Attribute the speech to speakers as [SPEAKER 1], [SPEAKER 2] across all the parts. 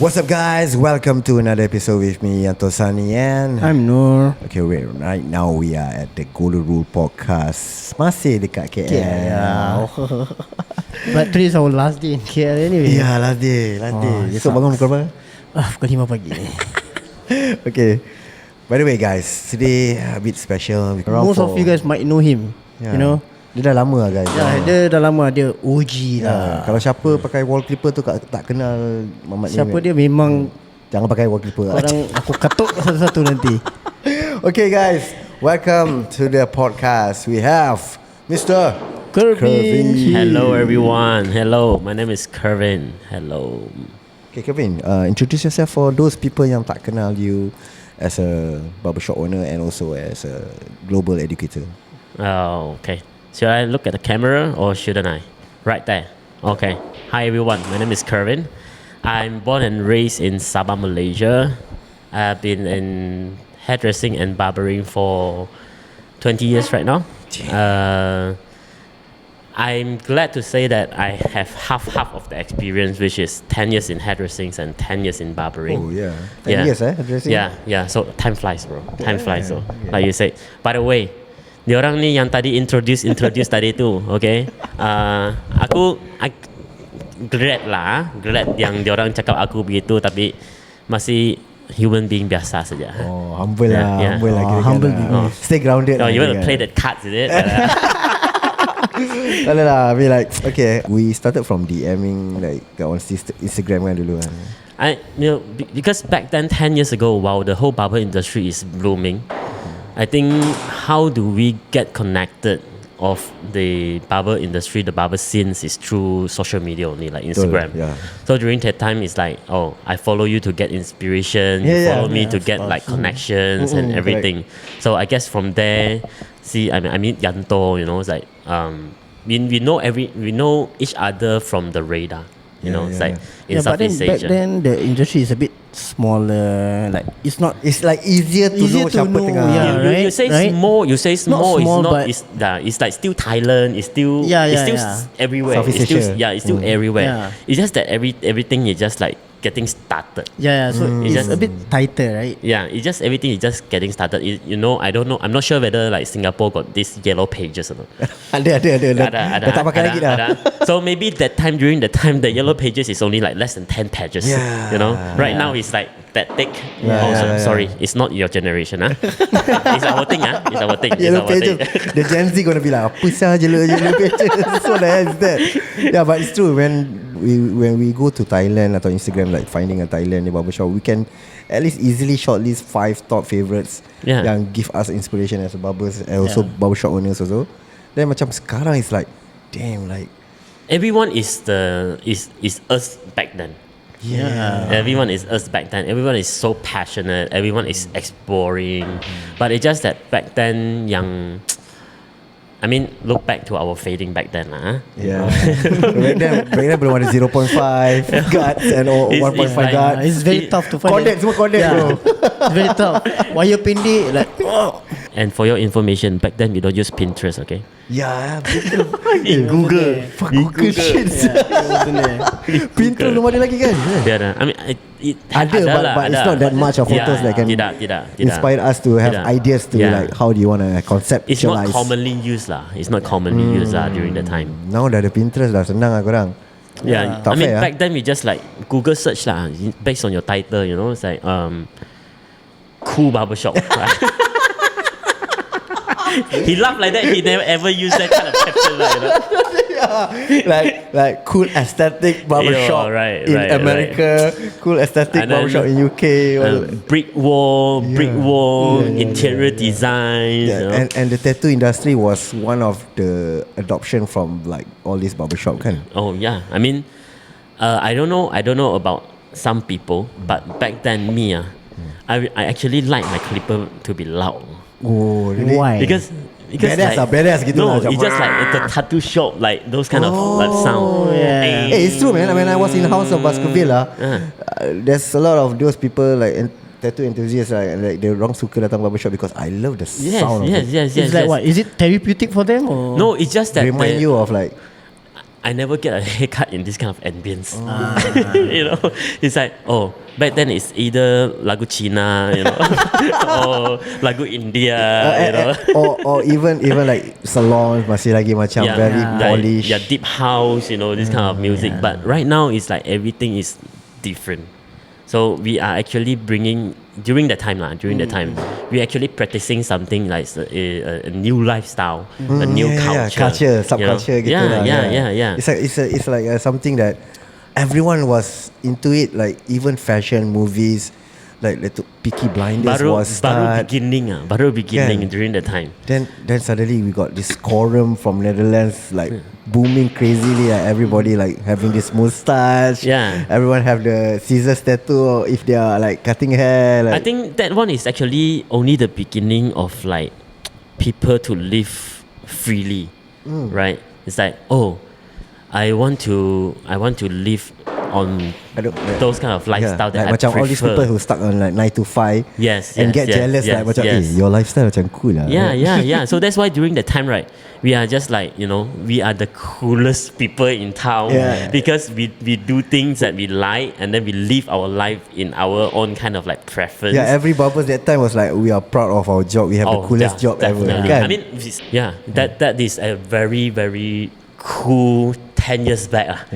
[SPEAKER 1] What's up, guys? Welcome to another episode with me, Yanto Sani, and
[SPEAKER 2] I'm Noor.
[SPEAKER 1] okay, right now we are at the Golden Rule Podcast. Masih dekat KL.
[SPEAKER 2] Yeah. But today is our last day in KL anyway.
[SPEAKER 1] Yeah, last day. So bangun pukul berapa?
[SPEAKER 2] Pukul 5 pagi.
[SPEAKER 1] Okay. By the way, guys, today a bit special.
[SPEAKER 2] Most of you guys might know him.
[SPEAKER 1] Yeah.
[SPEAKER 2] You know.
[SPEAKER 1] Dia dah lama lah, guys.
[SPEAKER 2] Dia dah lama, dia OG lah.
[SPEAKER 1] Kalau siapa pakai wall clipper tu tak kenal Mamat ni.
[SPEAKER 2] Siapa dia memang
[SPEAKER 1] jangan pakai wall clipper.
[SPEAKER 2] orang aku katuk satu-satu nanti.
[SPEAKER 1] Okay, guys, welcome to the podcast. We have Mr.
[SPEAKER 2] Kervin.
[SPEAKER 3] Hello everyone. Hello, my name is Kervin. Hello.
[SPEAKER 1] Okay, Kervin, introduce yourself for those people yang tak kenal you as a barbershop owner and also as a global educator.
[SPEAKER 3] Oh, okay. Should I look at the camera or shouldn't I? Right there. Okay. Hi everyone. My name is Kervin. I'm born and raised in Sabah, Malaysia. I've been in hairdressing and barbering for 20 years right now. I'm glad to say that I have half of the experience, which is 10 years in hairdressing and 10 years in barbering.
[SPEAKER 1] Oh, yeah. 10 years, hairdressing?
[SPEAKER 3] Yeah. So time flies, bro. Time flies, so like you said. By the way, diorang ni yang tadi introduce tadi tu, okay? Aku glad yang diorang cakap aku begitu, tapi masih human being biasa saja.
[SPEAKER 1] Oh, humble lah kira-kira.
[SPEAKER 2] Humble
[SPEAKER 1] lah. Stay grounded.
[SPEAKER 3] You want to play that cards, is it?
[SPEAKER 1] Tak ada lah. I mean like, okay, we started from DMing like on Instagram kan dulu kan.
[SPEAKER 3] Because back then 10 years ago, while the whole barber industry is blooming, I think how do we get connected of the barber industry, the barber scenes is through social media only, like Instagram.
[SPEAKER 1] Yeah.
[SPEAKER 3] So during that time, it's like, oh, I follow you to get inspiration, you follow me to get like connections and everything. Correct. So I guess from there, I mean Yanto, you know, it's like we know each other from the radar. You know, it's like in Southeast Asia.
[SPEAKER 2] Back then the industry is a bit smaller. Like it's like
[SPEAKER 1] easier to know siapa tengah.
[SPEAKER 2] Yeah, right?
[SPEAKER 3] You say small. You say small. It's like still Thailand. It's still everywhere.
[SPEAKER 1] Southeast Asia.
[SPEAKER 3] It's still everywhere.
[SPEAKER 2] Yeah.
[SPEAKER 3] It's just that everything is just like getting started.
[SPEAKER 2] Yeah. So it's just a bit tighter, right?
[SPEAKER 3] Yeah, everything is just getting started. You know, I don't know. I'm not sure whether like Singapore got these yellow pages or not.
[SPEAKER 1] Ada. Dah tak pakai lagi dah.
[SPEAKER 3] So maybe during the time the yellow pages is only like less than 10 pages.
[SPEAKER 1] Yeah.
[SPEAKER 3] You know, right now it's like that thick. Sorry, it's not your generation, huh? It's our thing, huh? It's our thing.
[SPEAKER 1] Yellow pages. The Gen Z gonna be like, apa sah yellow pages? So the hell is that? Yeah, but it's true. When we go to Thailand atau Instagram, like finding a Thailand barbershop, we can at least easily shortlist 5 top favorites yang give us inspiration as barbers and also barbershop owners also. Then macam sekarang it's like, damn, like
[SPEAKER 3] everyone is us back then.
[SPEAKER 2] Yeah.
[SPEAKER 3] Everyone is us back then. Everyone is so passionate. Everyone is exploring. But it's just that back then look back to our fading back then,
[SPEAKER 1] yeah. back then belum ada 0.5 guards and 1.5 guards.
[SPEAKER 2] It's very tough to find.
[SPEAKER 1] Semua contact bro.
[SPEAKER 2] It's very tough. Wire pendek like.
[SPEAKER 3] And for your information, back then we don't use Pinterest, okay?
[SPEAKER 1] Yeah, in Google. Fuck Google shit. Pinterest belum ada lagi kan?
[SPEAKER 3] Yeah. I mean,
[SPEAKER 1] but it's not that much of photos that can inspire us to have ideas to like how do you want to conceptualize.
[SPEAKER 3] It's not commonly used lah. It's not commonly used during the time.
[SPEAKER 1] Now dah ada Pinterest dah senang lah korang.
[SPEAKER 3] Yeah, I mean back then we just like Google search lah based on your title, you know. It's like cool barbershop. He laughed like that. He never ever used that kind of caption, you know.
[SPEAKER 1] like cool aesthetic barbershop in America, cool aesthetic barbershop in UK.
[SPEAKER 3] Brick wall, interior design.
[SPEAKER 1] Yeah, and the tattoo industry was one of the adoption from like all these barbershop kan.
[SPEAKER 3] Oh yeah, I mean, I don't know about some people, but back then me I actually like my clipper to be loud.
[SPEAKER 1] Oh, really?
[SPEAKER 2] Why?
[SPEAKER 3] Because
[SPEAKER 1] badass gitu
[SPEAKER 3] no,
[SPEAKER 1] lah.
[SPEAKER 3] it's just like at the tattoo shop, like those kind of like sound.
[SPEAKER 2] Yeah.
[SPEAKER 1] Hey, it's true, man. I mean, I was in House of Baskerville there's a lot of those people like tattoo enthusiasts, like they orang suka datang barbershop because I love the sound.
[SPEAKER 3] Yes.
[SPEAKER 2] It's like what? Is it therapeutic for them or?
[SPEAKER 3] No, it's just that
[SPEAKER 1] remind you of like
[SPEAKER 3] I never get a haircut in this kind of ambience. You know, it's like, oh, back then it's either lagu Cina, you know, or lagu India, you know.
[SPEAKER 1] or even like salons masih lagi macam very polished.
[SPEAKER 3] Yeah, deep house, you know, this kind of music. But right now, it's like everything is different. So we are actually bringing during the time, we actually practicing something like a new lifestyle, a new culture,
[SPEAKER 1] subculture.
[SPEAKER 3] You know? Yeah.
[SPEAKER 1] It's like something that everyone was into it. Like even fashion movies, like Peaky Blinders was start.
[SPEAKER 3] Baru beginning during the time.
[SPEAKER 1] Then suddenly we got this quorum from Netherlands like booming crazily. Like everybody like having this mustache.
[SPEAKER 3] Yeah.
[SPEAKER 1] Everyone have the scissors tattoo if they are like cutting hair. Like.
[SPEAKER 3] I think that one is actually only the beginning of like people to live freely, right? It's like, oh, I want to live on those kind of lifestyle that
[SPEAKER 1] like
[SPEAKER 3] I prefer.
[SPEAKER 1] All these people who stuck on like 9 to 5 and get jealous like macam, your lifestyle macam cool lah.
[SPEAKER 3] Yeah. So that's why during the time, right, we are just like, you know, we are the coolest people in town because we do things that we like and then we live our life in our own kind of like preference.
[SPEAKER 1] Yeah, every barbers that time was like, we are proud of our job. We have the coolest job
[SPEAKER 3] definitely.
[SPEAKER 1] ever.
[SPEAKER 3] I mean, that is a very, very cool 10 years back.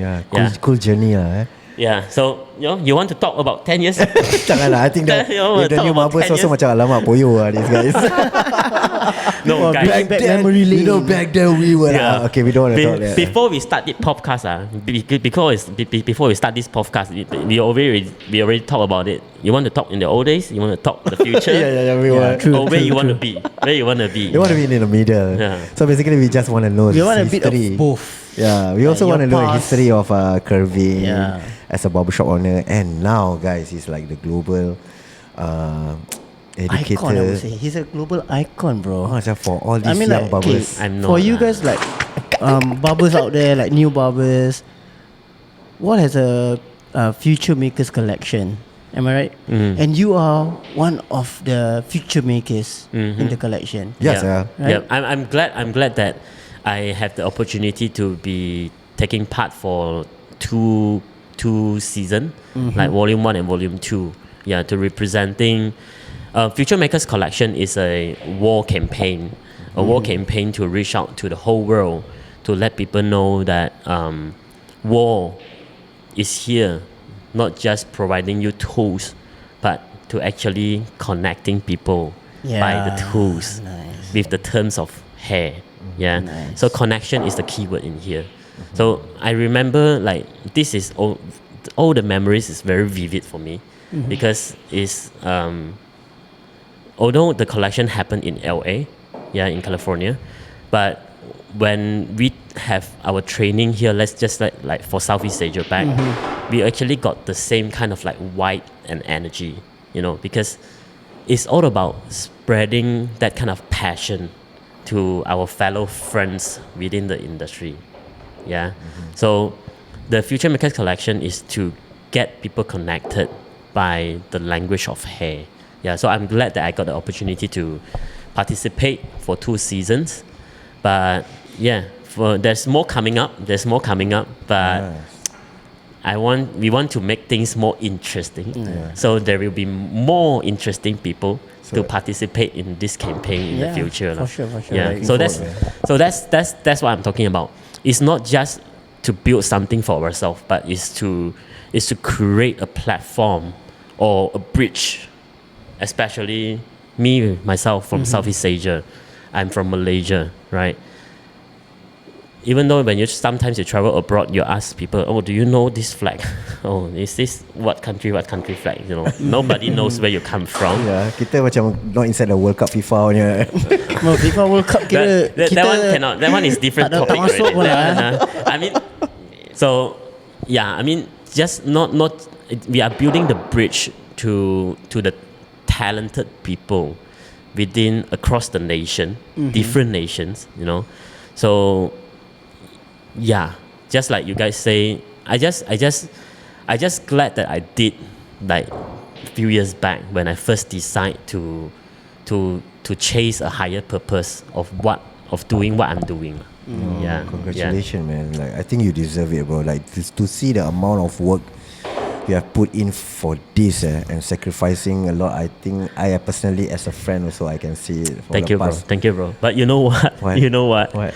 [SPEAKER 1] Cool journey lah.
[SPEAKER 3] Yeah, so you want to talk about 10 years?
[SPEAKER 1] Janganlah, I think that with the new barbers also macam alamak poyo lah these guys.
[SPEAKER 3] No, guys.
[SPEAKER 2] Back memory lane.
[SPEAKER 1] You know, back then we were okay, we don't want to talk that.
[SPEAKER 3] Before we start this podcast, before we start this podcast, we already talk about it. You want to talk in the old days? You want to talk the future?
[SPEAKER 1] we want.
[SPEAKER 3] Where you want to be? Where you want to be?
[SPEAKER 1] You want to be in the middle.
[SPEAKER 3] Yeah.
[SPEAKER 1] So basically, we just want to know
[SPEAKER 2] We want a
[SPEAKER 1] history.
[SPEAKER 2] bit of both.
[SPEAKER 1] Yeah, we also want to know the history of Kervin as a barbershop owner, and now, guys, he's like the global educator.
[SPEAKER 2] Icon, I would say. He's a global icon, bro.
[SPEAKER 1] For all these young barbers.
[SPEAKER 3] I'm not,
[SPEAKER 2] for you guys, like barbers out there, like new barbers, what has a future makers collection? Am I right? And you are one of the future makers in the collection.
[SPEAKER 1] Yes,
[SPEAKER 3] right? I'm glad that I have the opportunity to be taking part for two seasons, like Volume 1 and Volume 2. Yeah, to representing Future Makers Collection is a war campaign, to reach out to the whole world to let people know that war is here, not just providing you tools, but to actually connecting people by the tools with the terms of hair. Yeah, so connection is the keyword in here. So I remember like this is all the memories is very vivid for me because it's although the collection happened in LA, in California, but when we have our training here, let's just like for Southeast Asia back, we actually got the same kind of like vibe and energy, you know, because it's all about spreading that kind of passion to our fellow friends within the industry. So the Future Makers Collection is to get people connected by the language of hair. So I'm glad that I got the opportunity to participate for 2 seasons. But there's more coming up. But we want to make things more interesting. So there will be more interesting people to participate in this campaign in the future.
[SPEAKER 2] For sure.
[SPEAKER 3] So that's what I'm talking about. It's not just to build something for ourselves, but it's to create a platform or a bridge. Especially me myself from Southeast Asia, I'm from Malaysia, right? Even though when sometimes you travel abroad, you ask people, oh, do you know this flag? Oh, is this what country flag? You know, nobody knows where you come from.
[SPEAKER 1] Kita macam not inside the World Cup FIFA punya.
[SPEAKER 2] No, FIFA World Cup kita
[SPEAKER 3] that one cannot. That one is different topic already. I mean, just not. We are building the bridge to the talented people across the nation, different nations, you know. So just like you guys say, I just glad that I did like a few years back when I first decided to chase a higher purpose of doing what I'm doing.
[SPEAKER 1] No,
[SPEAKER 3] Yeah,
[SPEAKER 1] congratulations, man. Like I think you deserve it, bro. Like to see the amount of work you have put in for this and sacrificing a lot. I think I personally, as a friend, also I can see it. From
[SPEAKER 3] Thank
[SPEAKER 1] the
[SPEAKER 3] you, bro.
[SPEAKER 1] past.
[SPEAKER 3] Thank you, bro. But you know what?
[SPEAKER 1] What?
[SPEAKER 3] You know what?
[SPEAKER 1] What?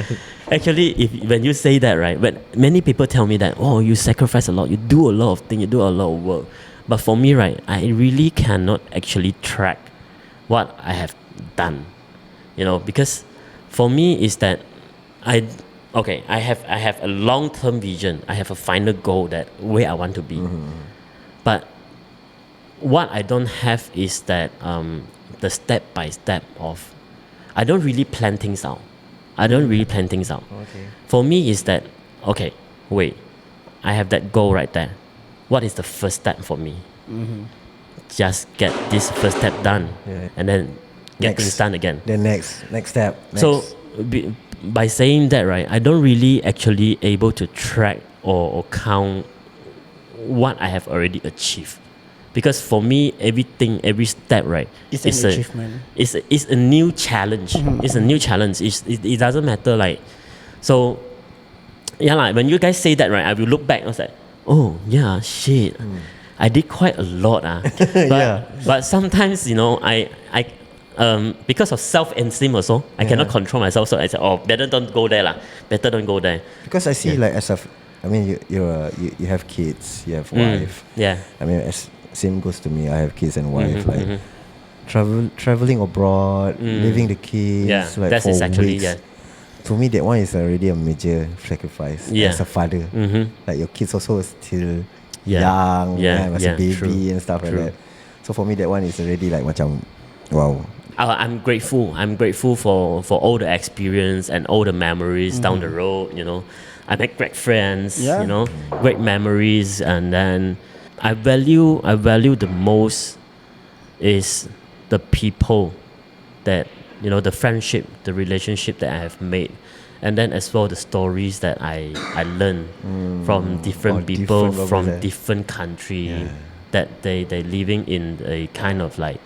[SPEAKER 3] Actually, when you say that, right? But many people tell me that, oh, you sacrifice a lot, you do a lot of things, you do a lot of work. But for me, right, I really cannot actually track what I have done. You know, because for me is that I have a long-term vision. I have a final goal that where I want to be. But what I don't have is that the step by step of I don't really plan things out.
[SPEAKER 1] Okay.
[SPEAKER 3] For me is that okay, wait, I have that goal right there. What is the first step for me? Just get this first step done, and then get things done again.
[SPEAKER 1] The next step.
[SPEAKER 3] So by saying that, right, I don't really actually able to track or count what I have already achieved. Because for me, every step, right,
[SPEAKER 2] It's an achievement.
[SPEAKER 3] It's a new challenge. It's a new challenge. It doesn't matter, like, so, yeah, like, when you guys say that, right, I will look back and I was like, oh, yeah, shit. I did quite a lot. But sometimes, you know, I because of self-esteem also, I cannot control myself. So I said, oh, better don't go there. Better don't go there.
[SPEAKER 1] Because I see like I mean, you have kids, you have wife.
[SPEAKER 3] Yeah.
[SPEAKER 1] I mean, same goes to me. I have kids and wife. Like traveling abroad, leaving the kids.
[SPEAKER 3] Yeah,
[SPEAKER 1] like
[SPEAKER 3] that's
[SPEAKER 1] for
[SPEAKER 3] actually
[SPEAKER 1] weeks. To me, that one is already a major sacrifice as a father. Like your kids also still young, as a baby and stuff like that. So for me, that one is already like macam, wow.
[SPEAKER 3] I'm grateful. I'm grateful for all the experience and all the memories down the road. You know, I make great friends.
[SPEAKER 2] Yeah.
[SPEAKER 3] You know, great memories, and then I value the most is the people that, you know, the friendship, the relationship that I have made, and then as well the stories that I learn from different people from different country that they living in a kind of like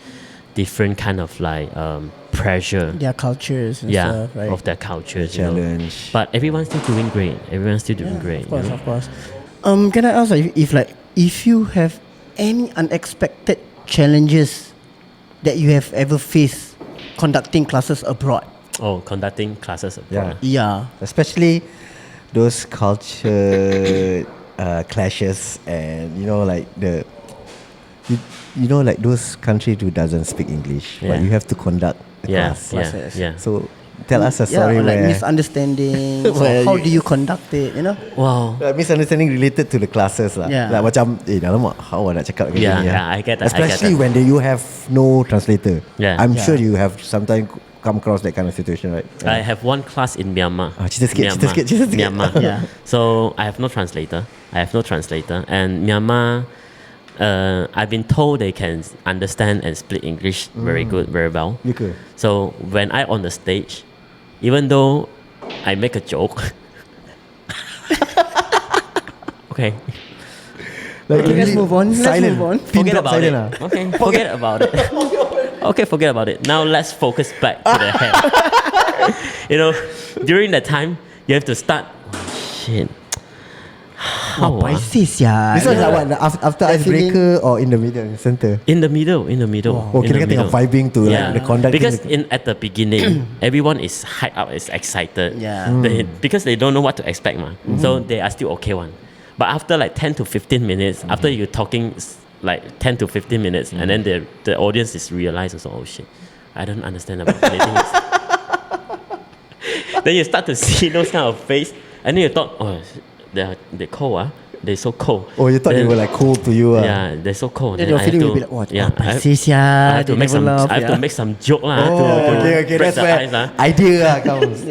[SPEAKER 3] different kind of like pressure.
[SPEAKER 2] Their cultures and stuff, right?
[SPEAKER 3] Of their cultures,
[SPEAKER 1] Challenge.
[SPEAKER 3] you know? But everyone's still doing great.
[SPEAKER 2] Of course,
[SPEAKER 3] you know?
[SPEAKER 2] of course. Can I ask if you have any unexpected challenges that you have ever faced conducting classes abroad?
[SPEAKER 3] Oh, conducting classes abroad.
[SPEAKER 2] Yeah.
[SPEAKER 1] Especially those culture clashes, and you know, like you know, like those countries who doesn't speak English, but you have to conduct the class. So tell us a story
[SPEAKER 2] like
[SPEAKER 1] where
[SPEAKER 2] misunderstandings. Or how do you conduct it? You know.
[SPEAKER 3] Wow.
[SPEAKER 1] Misunderstanding related to the classes lah.
[SPEAKER 2] Yeah.
[SPEAKER 1] Like macam alamak, how nak cakap gini ni,
[SPEAKER 3] I get that.
[SPEAKER 1] Especially when you have no translator.
[SPEAKER 3] Yeah.
[SPEAKER 1] I'm sure you have sometimes come across that kind of situation, right?
[SPEAKER 3] I have one class in Myanmar.
[SPEAKER 1] Cerita sikit.
[SPEAKER 3] Myanmar.
[SPEAKER 2] Yeah.
[SPEAKER 3] So I have no translator. And Myanmar, I've been told they can understand and speak English very good, very well.
[SPEAKER 1] Ya ke?
[SPEAKER 3] So when I on the stage, even though I make a joke, okay,
[SPEAKER 1] Like
[SPEAKER 2] Let's move on.
[SPEAKER 1] Silent.
[SPEAKER 3] forget about it.
[SPEAKER 1] Silent lah.
[SPEAKER 3] Okay, forget about it. Okay, forget about it. Now let's focus back to the head. You know, during that time, you have to start. Shit. How?
[SPEAKER 2] This
[SPEAKER 1] This one like what? After icebreaker or in the middle, in the center?
[SPEAKER 3] In the middle.
[SPEAKER 1] Oh, kira tengah vibing to like the conducting.
[SPEAKER 3] Because at the beginning, everyone is hyped up, is excited.
[SPEAKER 2] Yeah.
[SPEAKER 3] Because they don't know what to expect, so they are still okay one. But after like 10 to 15 minutes, after you're talking like 10 to 15 minutes, and then the audience is realized, oh shit, I don't understand about anything. Then you start to see those kind of face, and then you thought, oh, they're cold, they're so cold.
[SPEAKER 1] Oh, you thought they were like cool to you?
[SPEAKER 3] Yeah, they're so cold.
[SPEAKER 2] Then your feeling will be like, what? I
[SPEAKER 3] have to make some. I have to make some joke lah.
[SPEAKER 1] Oh, okay.
[SPEAKER 3] Break
[SPEAKER 1] That's
[SPEAKER 3] the
[SPEAKER 1] where
[SPEAKER 3] ice,
[SPEAKER 1] idea comes.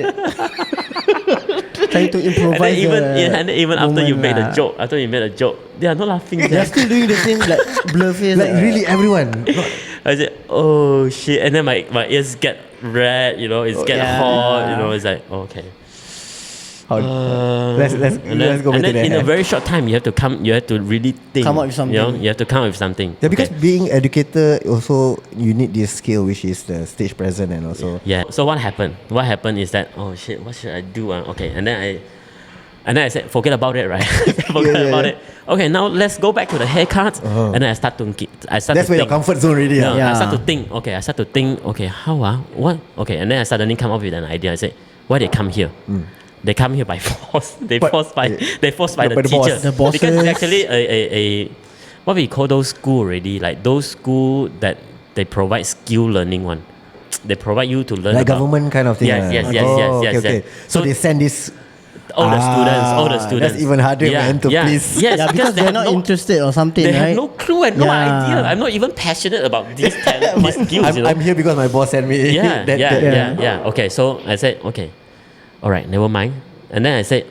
[SPEAKER 2] Trying to improvise.
[SPEAKER 3] And then even after you made a joke, they are not laughing.
[SPEAKER 2] They're still doing the same like blur face.
[SPEAKER 1] Like really, everyone.
[SPEAKER 3] I said, oh shit, and then my ears get red. You know, it's get hot. You know, it's like okay.
[SPEAKER 1] How? Let's go
[SPEAKER 3] and
[SPEAKER 1] back to
[SPEAKER 3] then in
[SPEAKER 1] the
[SPEAKER 3] a very short time, you have to really think.
[SPEAKER 2] Come up with
[SPEAKER 3] You know,
[SPEAKER 2] something.
[SPEAKER 3] you have to come up with something.
[SPEAKER 1] Yeah, because
[SPEAKER 3] Okay.
[SPEAKER 1] being educator also you need this skill, which is the stage presence and also.
[SPEAKER 3] Yeah. So what happened? What happened is that, oh shit, what should I do? Okay, and then I said, forget about it, right? Forget
[SPEAKER 1] Yeah.
[SPEAKER 3] about it. Okay, now let's go back to the haircut. And then I start to
[SPEAKER 1] That's
[SPEAKER 3] to
[SPEAKER 1] where your
[SPEAKER 3] think.
[SPEAKER 1] comfort zone already.
[SPEAKER 3] No,
[SPEAKER 2] Yeah.
[SPEAKER 3] I start to think. Okay, how what? Okay, and then I suddenly come up with an idea. I said, why they come here? They come here by force. They forced by the
[SPEAKER 1] by the
[SPEAKER 3] teacher.
[SPEAKER 1] boss.
[SPEAKER 2] The bosses.
[SPEAKER 3] Because it's actually a what we call those school already, like those school that they provide skill learning one. They provide you to learn
[SPEAKER 1] Like
[SPEAKER 3] about
[SPEAKER 1] government kind of thing.
[SPEAKER 3] Yes, yes, yes,
[SPEAKER 1] Oh,
[SPEAKER 3] yes,
[SPEAKER 1] okay,
[SPEAKER 3] yes,
[SPEAKER 1] okay.
[SPEAKER 3] yes.
[SPEAKER 1] So they send this.
[SPEAKER 3] all the students.
[SPEAKER 1] That's even harder, man, to please.
[SPEAKER 3] Yes,
[SPEAKER 2] Yeah, because
[SPEAKER 3] they
[SPEAKER 2] they're
[SPEAKER 3] have
[SPEAKER 2] not interested or something,
[SPEAKER 3] They
[SPEAKER 2] right?
[SPEAKER 3] have no clue and no
[SPEAKER 2] Yeah.
[SPEAKER 3] idea. I'm not even passionate about these talent, these skills.
[SPEAKER 1] I'm here because my boss sent me.
[SPEAKER 3] Yeah,
[SPEAKER 1] that-
[SPEAKER 3] yeah. Okay, so I said, okay, all right, never mind. And then I said,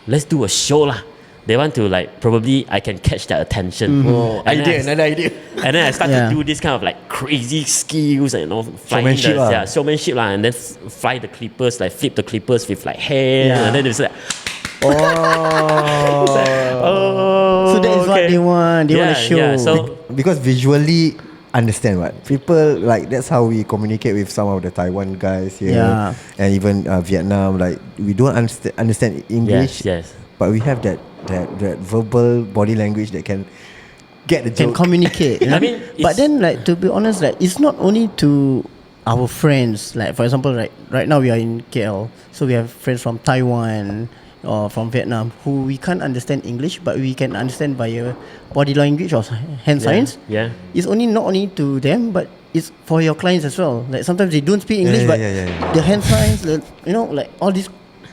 [SPEAKER 3] let's do a show lah. They want to like, probably I can catch their attention.
[SPEAKER 1] Oh,
[SPEAKER 3] And then
[SPEAKER 1] another idea.
[SPEAKER 3] And then I start
[SPEAKER 2] Yeah.
[SPEAKER 3] to do this kind of like crazy skills and flying
[SPEAKER 1] Showmanship lah.
[SPEAKER 3] showmanship lah, and then fly the clippers, like flip the clippers with like hair,
[SPEAKER 2] Yeah.
[SPEAKER 3] and then it's like,
[SPEAKER 2] So that is what they want. They want to show.
[SPEAKER 3] Yeah, so
[SPEAKER 1] Because visually understand what people like. That's how we communicate with some of the Taiwan guys here,
[SPEAKER 2] Yeah.
[SPEAKER 1] and even Vietnam. Like we don't understand English,
[SPEAKER 3] yes.
[SPEAKER 1] but we have that verbal body language that can get the
[SPEAKER 2] Can
[SPEAKER 1] joke.
[SPEAKER 2] communicate. You know?
[SPEAKER 3] I mean,
[SPEAKER 2] but
[SPEAKER 3] it's-
[SPEAKER 2] then, like, to be honest, like, it's not only to our friends. Like, for example, right now we are in KL, so we have friends from Taiwan or from Vietnam who we can't understand English, but we can understand via body language or hand signs.
[SPEAKER 3] Yeah.
[SPEAKER 2] It's not only to them, but it's for your clients as well. Like sometimes they don't speak English, but the hand signs, like all these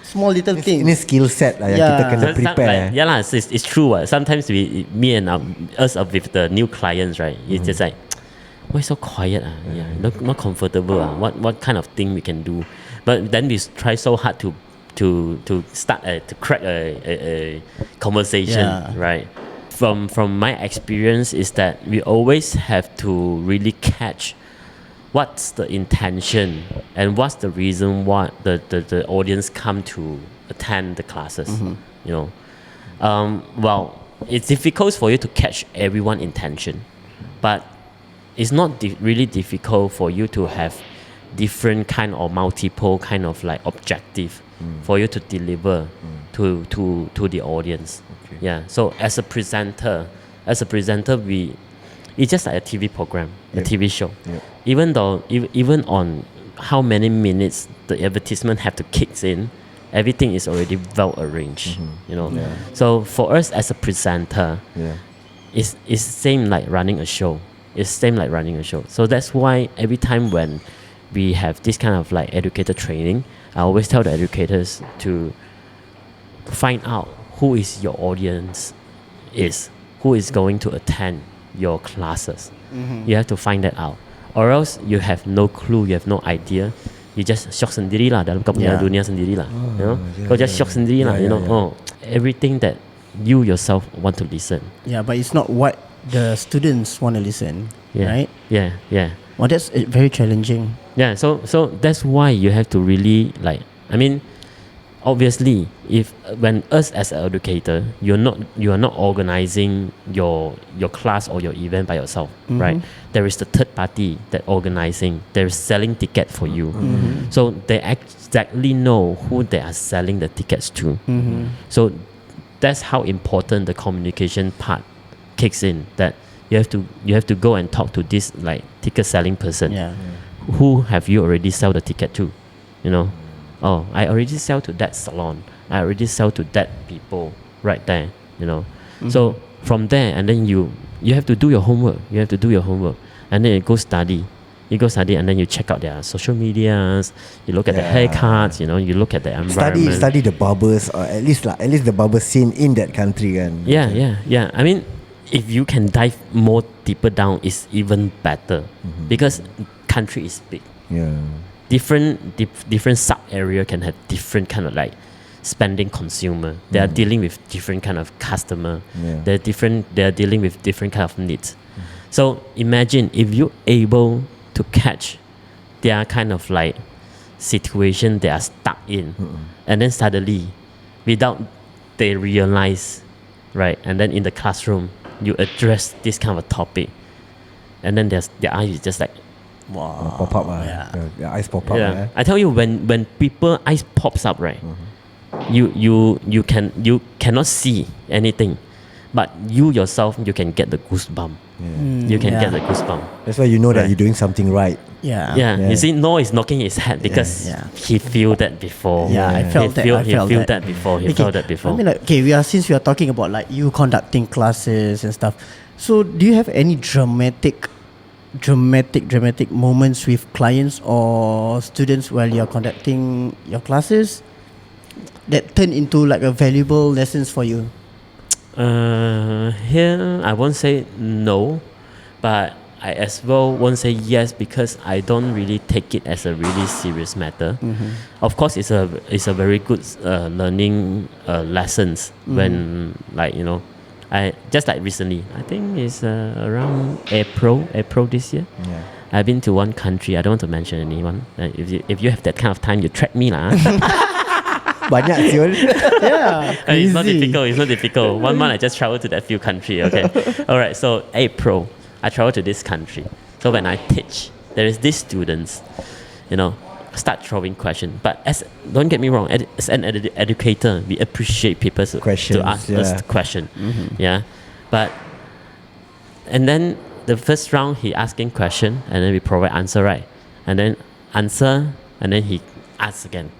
[SPEAKER 2] small little things.
[SPEAKER 1] Ini skill set lah yang
[SPEAKER 2] Yeah.
[SPEAKER 1] kita kena
[SPEAKER 3] So
[SPEAKER 1] prepare.
[SPEAKER 3] yeah lah, it's true. Sometimes me and us with the new clients, right? It's just like, why so quiet? Yeah, not comfortable. What kind of thing we can do? But then we try so hard to start to crack a conversation,
[SPEAKER 2] Yeah.
[SPEAKER 3] right? From my experience is that we always have to really catch what's the intention and what's the reason why the audience come to attend the classes. You know, well, it's difficult for you to catch everyone's intention, but it's not really difficult for you to have different kind or multiple kind of like objective for you to deliver to the audience.
[SPEAKER 1] Okay.
[SPEAKER 3] Yeah. So as a presenter, it's just like a TV program, a TV show.
[SPEAKER 1] Yep.
[SPEAKER 3] Even though even on how many minutes the advertisement have to kick in, everything is already well arranged. You know.
[SPEAKER 1] Yeah.
[SPEAKER 3] So for us as a presenter,
[SPEAKER 1] Yeah.
[SPEAKER 3] it's same like running a show. So that's why every time when we have this kind of like educator training, I always tell the educators to find out who is your audience who is going to attend your classes. You have to find that out, or else you have no clue, you have no idea. You just shock sendiri lah dalam kau punya
[SPEAKER 2] Yeah.
[SPEAKER 3] dunia sendiri lah. You know,
[SPEAKER 1] yeah,
[SPEAKER 3] kau just shock sendiri lah.
[SPEAKER 1] Yeah,
[SPEAKER 3] You know,
[SPEAKER 1] yeah.
[SPEAKER 3] everything that you yourself want to listen.
[SPEAKER 2] Yeah, but it's not what the students want to listen,
[SPEAKER 3] Yeah.
[SPEAKER 2] right?
[SPEAKER 3] Yeah.
[SPEAKER 2] Well, that's very challenging.
[SPEAKER 3] Yeah, so that's why you have to really like. I mean, obviously, when us as an educator, you are not organizing your class or your event by yourself, right? There is the third party that organizing. There is selling ticket for you, so they exactly know who they are selling the tickets to. So that's how important the communication part kicks in. That you have to go and talk to this like ticket selling person.
[SPEAKER 2] Yeah.
[SPEAKER 3] Who have you already sell the ticket to? You know, oh, I already sell to that salon. I already sell to that people right there. You know, so from there, and then you have to do your homework. And then you go study. And then you check out their social medias. You look at the haircuts. You know, you look at the environment.
[SPEAKER 1] Study the barbers, or at least the barber scene in that country, kan.
[SPEAKER 3] Yeah. I mean, if you can dive more deeper down, it's even better because country is big.
[SPEAKER 1] Yeah.
[SPEAKER 3] Different sub area can have different kind of like spending consumer. They are dealing with different kind of customer.
[SPEAKER 1] Yeah.
[SPEAKER 3] They are dealing with different kind of needs. So imagine if you're able to catch their kind of like situation they are stuck in, and then suddenly without they realize, right? And then in the classroom, you address this kind of a topic, and then their eyes is just like,
[SPEAKER 2] Wow.
[SPEAKER 1] Pop up,
[SPEAKER 2] Yeah.
[SPEAKER 1] the eyes pop up.
[SPEAKER 3] yeah. I tell you, when people eyes pops up, right? You cannot see anything, but you yourself you can get the goosebump. You can get the goosebump.
[SPEAKER 1] That's why you know that
[SPEAKER 3] Right.
[SPEAKER 1] you're doing something right.
[SPEAKER 2] Yeah.
[SPEAKER 3] Yeah. You see, Noah is knocking his head because
[SPEAKER 2] Yeah.
[SPEAKER 3] he feel that before.
[SPEAKER 2] Yeah, I felt that.
[SPEAKER 3] He feel that before. He felt that before.
[SPEAKER 2] I mean, like, okay, since we are talking about like you conducting classes and stuff. So, do you have any dramatic moments with clients or students while you're conducting your classes that turn into like a valuable lessons for you?
[SPEAKER 3] Here I won't say no, but I as well won't say yes because I don't really take it as a really serious matter. Of course, it's a very good learning lessons when like I just like recently. I think it's around April this year.
[SPEAKER 1] Yeah.
[SPEAKER 3] I've been to one country. I don't want to mention anyone. If you have that kind of time, you track me lah.
[SPEAKER 1] Banyak siul.
[SPEAKER 2] Yeah.
[SPEAKER 3] It's not
[SPEAKER 2] Crazy.
[SPEAKER 3] difficult. It's not difficult. 1 month I just traveled to that few country. Okay. All right. So April, I traveled to this country. So when I teach, there is these students, start throwing questions. But don't get me wrong, as an educator, we appreciate people
[SPEAKER 1] Questions,
[SPEAKER 3] to ask us the question. Yeah. And then the first round he asking question and then we provide answer, right? And then answer and then he asks again.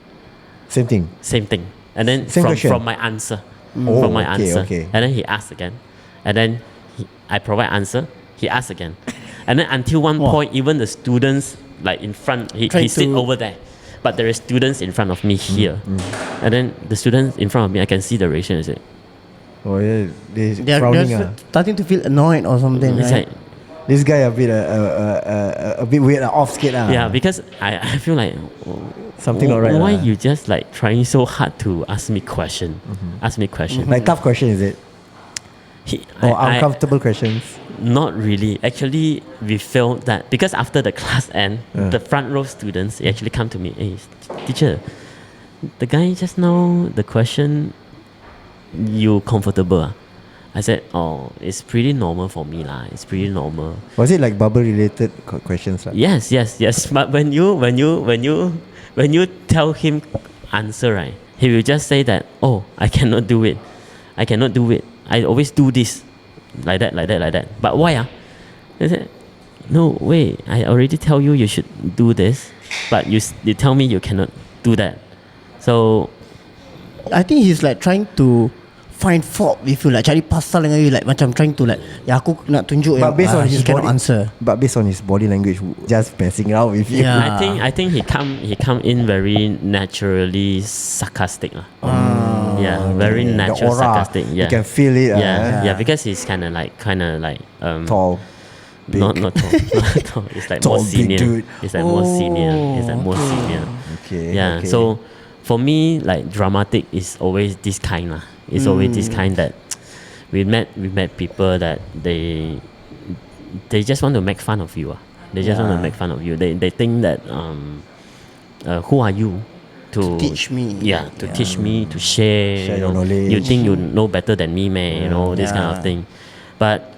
[SPEAKER 1] Same thing.
[SPEAKER 3] Same thing. And then
[SPEAKER 1] Same question?
[SPEAKER 3] from my answer.
[SPEAKER 1] Oh,
[SPEAKER 3] From my
[SPEAKER 1] okay,
[SPEAKER 3] answer.
[SPEAKER 1] okay.
[SPEAKER 3] And then he asks again. And then I provide answer. He asks again. And then until one point, even the students like in front, he sit over there. But there is students in front of me here. And then the students in front of me, I can see the reaction. Is it?
[SPEAKER 1] Oh yeah, they're
[SPEAKER 2] They're
[SPEAKER 1] frowning.
[SPEAKER 2] starting to feel annoyed or something,
[SPEAKER 3] It's
[SPEAKER 2] right?
[SPEAKER 3] like,
[SPEAKER 1] This guy a bit weird, off skate.
[SPEAKER 3] yeah, because I feel like
[SPEAKER 1] Something not right.
[SPEAKER 3] why you just like trying so hard to ask me question? Ask me question.
[SPEAKER 1] Like tough question, is it? Or uncomfortable questions?
[SPEAKER 3] Not really. Actually, we felt that because after the class end, the front row students actually come to me. Hey, teacher, the guy just now the question, you comfortable? Ah? I said, oh, it's pretty normal for me lah. It's pretty normal.
[SPEAKER 1] Was it like bubble related questions? Like?
[SPEAKER 3] Yes. But when you tell him answer, right, he will just say that, oh, I cannot do it. I always do this, like that. But why? I said, no, wait. I already tell you should do this, but you tell me you cannot do that. So
[SPEAKER 2] I think he's like trying to find fault with you, like cari pasal dengan you, like macam trying to like, aku nak tunjuk
[SPEAKER 1] But based on
[SPEAKER 2] he
[SPEAKER 1] his
[SPEAKER 2] cannot
[SPEAKER 1] body,
[SPEAKER 2] answer.
[SPEAKER 1] But based on his body language, just messing around with you.
[SPEAKER 2] Yeah.
[SPEAKER 3] I think he come in very naturally sarcastic lah. Yeah, very
[SPEAKER 1] The
[SPEAKER 3] natural
[SPEAKER 1] aura,
[SPEAKER 3] sarcastic.
[SPEAKER 1] you
[SPEAKER 3] Yeah,
[SPEAKER 1] can feel it.
[SPEAKER 3] yeah, because he's kind of like
[SPEAKER 1] Tall, big.
[SPEAKER 3] not tall, not tall. It's like
[SPEAKER 1] Tall,
[SPEAKER 3] more
[SPEAKER 1] big
[SPEAKER 3] senior.
[SPEAKER 1] dude.
[SPEAKER 3] It's like more senior. It's like more senior.
[SPEAKER 1] Okay.
[SPEAKER 3] Yeah.
[SPEAKER 1] okay.
[SPEAKER 3] So for me, like dramatic is always this kind lah. It's always this kind that we met people that they just want to make fun of you. They just want to make fun of you. They think that who are you to
[SPEAKER 2] teach me?
[SPEAKER 3] Yeah, to teach me, to share
[SPEAKER 1] your knowledge.
[SPEAKER 3] You think you know better than me, man? This kind of thing. But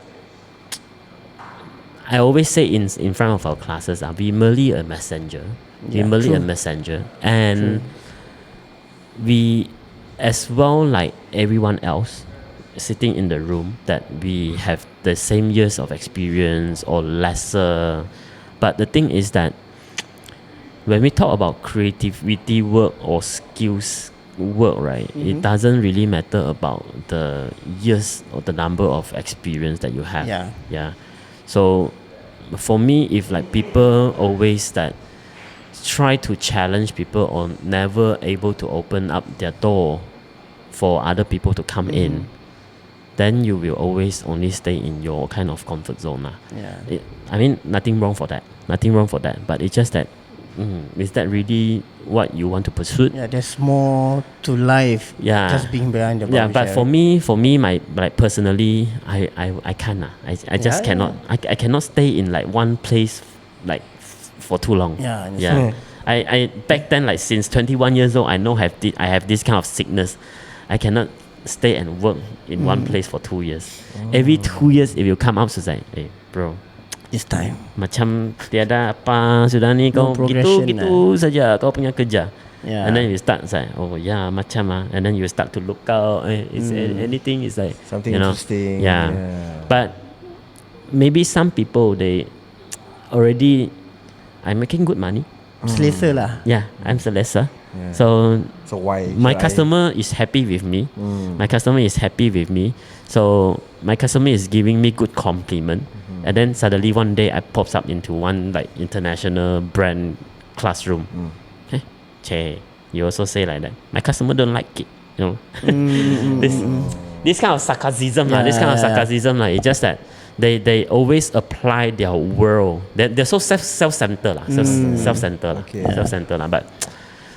[SPEAKER 3] I always say in front of our classes, we merely a messenger.
[SPEAKER 2] Yeah,
[SPEAKER 3] We merely
[SPEAKER 2] true.
[SPEAKER 3] a messenger, and we, as well like everyone else, sitting in the room, that we have the same years of experience or lesser. But the thing is that when we talk about creativity work or skills work, right, it doesn't really matter about the years or the number of experience that you have.
[SPEAKER 2] Yeah.
[SPEAKER 3] So for me, if like people always that try to challenge people or never able to open up their door for other people to come in, then you will always only stay in your kind of comfort zone.
[SPEAKER 2] Yeah.
[SPEAKER 3] I mean, nothing wrong for that. But it's just that, is that really what you want to pursue?
[SPEAKER 2] Yeah, there's more to life.
[SPEAKER 3] Yeah.
[SPEAKER 2] Just being behind the
[SPEAKER 3] Yeah,
[SPEAKER 2] barber
[SPEAKER 3] but
[SPEAKER 2] chair.
[SPEAKER 3] for me, my like personally, I can't. I just
[SPEAKER 2] Yeah,
[SPEAKER 3] cannot. I cannot stay in like one place like for too long.
[SPEAKER 2] Yeah, I understand.
[SPEAKER 3] I back then, like since 21 years old, I know I have this kind of sickness. I cannot stay and work in one place for 2 years. Every 2 years, if you come out to say, hey bro,
[SPEAKER 2] It's time.
[SPEAKER 3] macam tiada apa sudah ni
[SPEAKER 2] No
[SPEAKER 3] kau
[SPEAKER 2] progression
[SPEAKER 3] gitu saja kau punya kerja.
[SPEAKER 2] Yeah.
[SPEAKER 3] And then you start say, oh yeah, macam and then you start to look out. Is anything is like
[SPEAKER 1] Something
[SPEAKER 3] you know,
[SPEAKER 1] interesting.
[SPEAKER 3] Yeah. But maybe some people they already I'm making good money.
[SPEAKER 2] Selesa lah.
[SPEAKER 3] Yeah, I'm Celesta.
[SPEAKER 1] Yeah.
[SPEAKER 3] So
[SPEAKER 1] why
[SPEAKER 3] my
[SPEAKER 1] should I-
[SPEAKER 3] customer is happy with me. My customer is happy with me. So my customer is giving me good compliment. And then suddenly one day I pops up into one like international brand classroom. Hey, che, you also say like that. My customer don't like it. You know, this kind of sarcasm lah. This kind of sarcasm lah. It's just that they always apply their world. They're so self-centered lah. Self-centered lah.
[SPEAKER 1] Okay.
[SPEAKER 3] Self-centered lah. But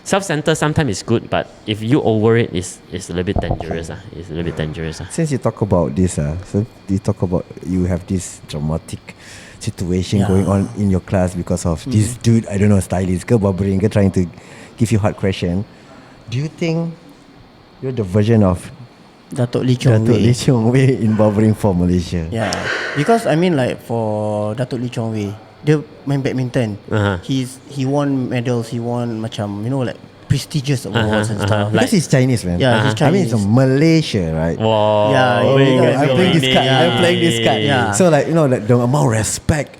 [SPEAKER 3] self-centered sometimes is good, but if you over it, it's a little bit dangerous. It's a little bit dangerous.
[SPEAKER 1] Since you talk about this, so you talk about you have this dramatic situation going on in your class because of this dude, I don't know, stylist ke barbering ke trying to give you hard question. Do you think you're the version of
[SPEAKER 2] Datuk Lee Chong
[SPEAKER 1] Datuk
[SPEAKER 2] Wei.
[SPEAKER 1] Lee Chong Wei in barbering for Malaysia?
[SPEAKER 2] Yeah, because I mean like for Datuk Lee Chong Wei, dia main badminton. He won medals. He won macam like prestigious awards and stuff.
[SPEAKER 1] Because he's Chinese, man.
[SPEAKER 2] Yeah, he's
[SPEAKER 1] I mean,
[SPEAKER 2] Chinese.
[SPEAKER 1] it's from Malaysia, right?
[SPEAKER 3] Wow.
[SPEAKER 2] Yeah,
[SPEAKER 1] I'm playing this card. I'm playing this card.
[SPEAKER 2] Yeah.
[SPEAKER 1] So like like the amount of respect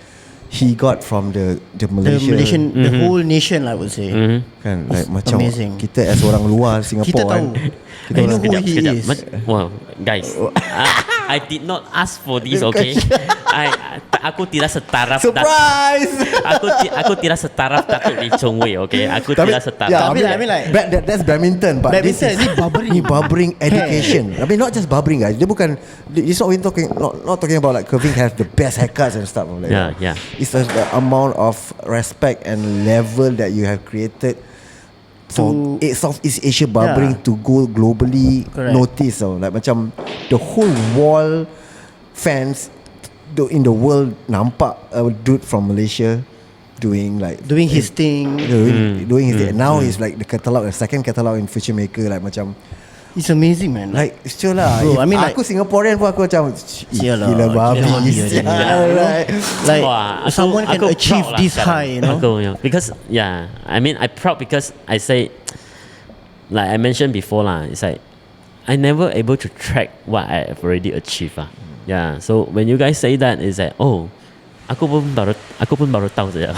[SPEAKER 1] he got from the
[SPEAKER 2] The
[SPEAKER 1] Malaysia,
[SPEAKER 2] Malaysian, the whole nation, I would say.
[SPEAKER 1] kan, like
[SPEAKER 2] It's
[SPEAKER 1] macam
[SPEAKER 2] amazing.
[SPEAKER 1] kita as orang luar Singapore
[SPEAKER 2] Kita
[SPEAKER 1] kan,
[SPEAKER 2] tahu.
[SPEAKER 1] kita
[SPEAKER 2] I know
[SPEAKER 1] orang-
[SPEAKER 2] who he is.
[SPEAKER 3] Wow, guys, I did not ask for this. Okay, aku tidak setaraf.
[SPEAKER 1] surprise.
[SPEAKER 3] Aku tidak setaraf Datuk Lee Chong Wei. Okay, aku
[SPEAKER 1] Tapi-
[SPEAKER 3] tidak setaraf.
[SPEAKER 1] yeah,
[SPEAKER 2] I mean like-
[SPEAKER 1] that's badminton, but this
[SPEAKER 2] Badminton,
[SPEAKER 1] is
[SPEAKER 2] ni barbering.
[SPEAKER 1] ni barbering education. I mean not just barbering, guys. Dia bukan, it's not not talking about like Kervin has the best haircuts and stuff like that.
[SPEAKER 3] Yeah.
[SPEAKER 1] It's the amount of respect and level that you have created for Southeast Asia barbering to go globally
[SPEAKER 2] Correct.
[SPEAKER 1] noticed. So like macam the whole wall fans in the world nampak a dude from Malaysia doing
[SPEAKER 2] Doing his thing.
[SPEAKER 1] doing his thing. Now he's like the second catalog in Future Maker, like macam
[SPEAKER 2] It's amazing, man.
[SPEAKER 1] like sure lah.
[SPEAKER 2] Bro,
[SPEAKER 1] If
[SPEAKER 2] I mean,
[SPEAKER 1] aku Singaporean pun aku macam
[SPEAKER 2] Sial lah,
[SPEAKER 1] gila babi.
[SPEAKER 2] gila babi
[SPEAKER 1] sial,
[SPEAKER 2] dia.
[SPEAKER 1] right?
[SPEAKER 2] Like
[SPEAKER 3] Wah,
[SPEAKER 2] someone can
[SPEAKER 3] aku
[SPEAKER 2] achieve
[SPEAKER 3] proud lah
[SPEAKER 2] this
[SPEAKER 3] sekarang.
[SPEAKER 2] high, you know.
[SPEAKER 3] Aku, because I mean I proud because I say, like I mentioned before lah, it's like I never able to track what I have already achieved lah. Yeah, so when you guys say that, it's like aku pun baru tahu saja.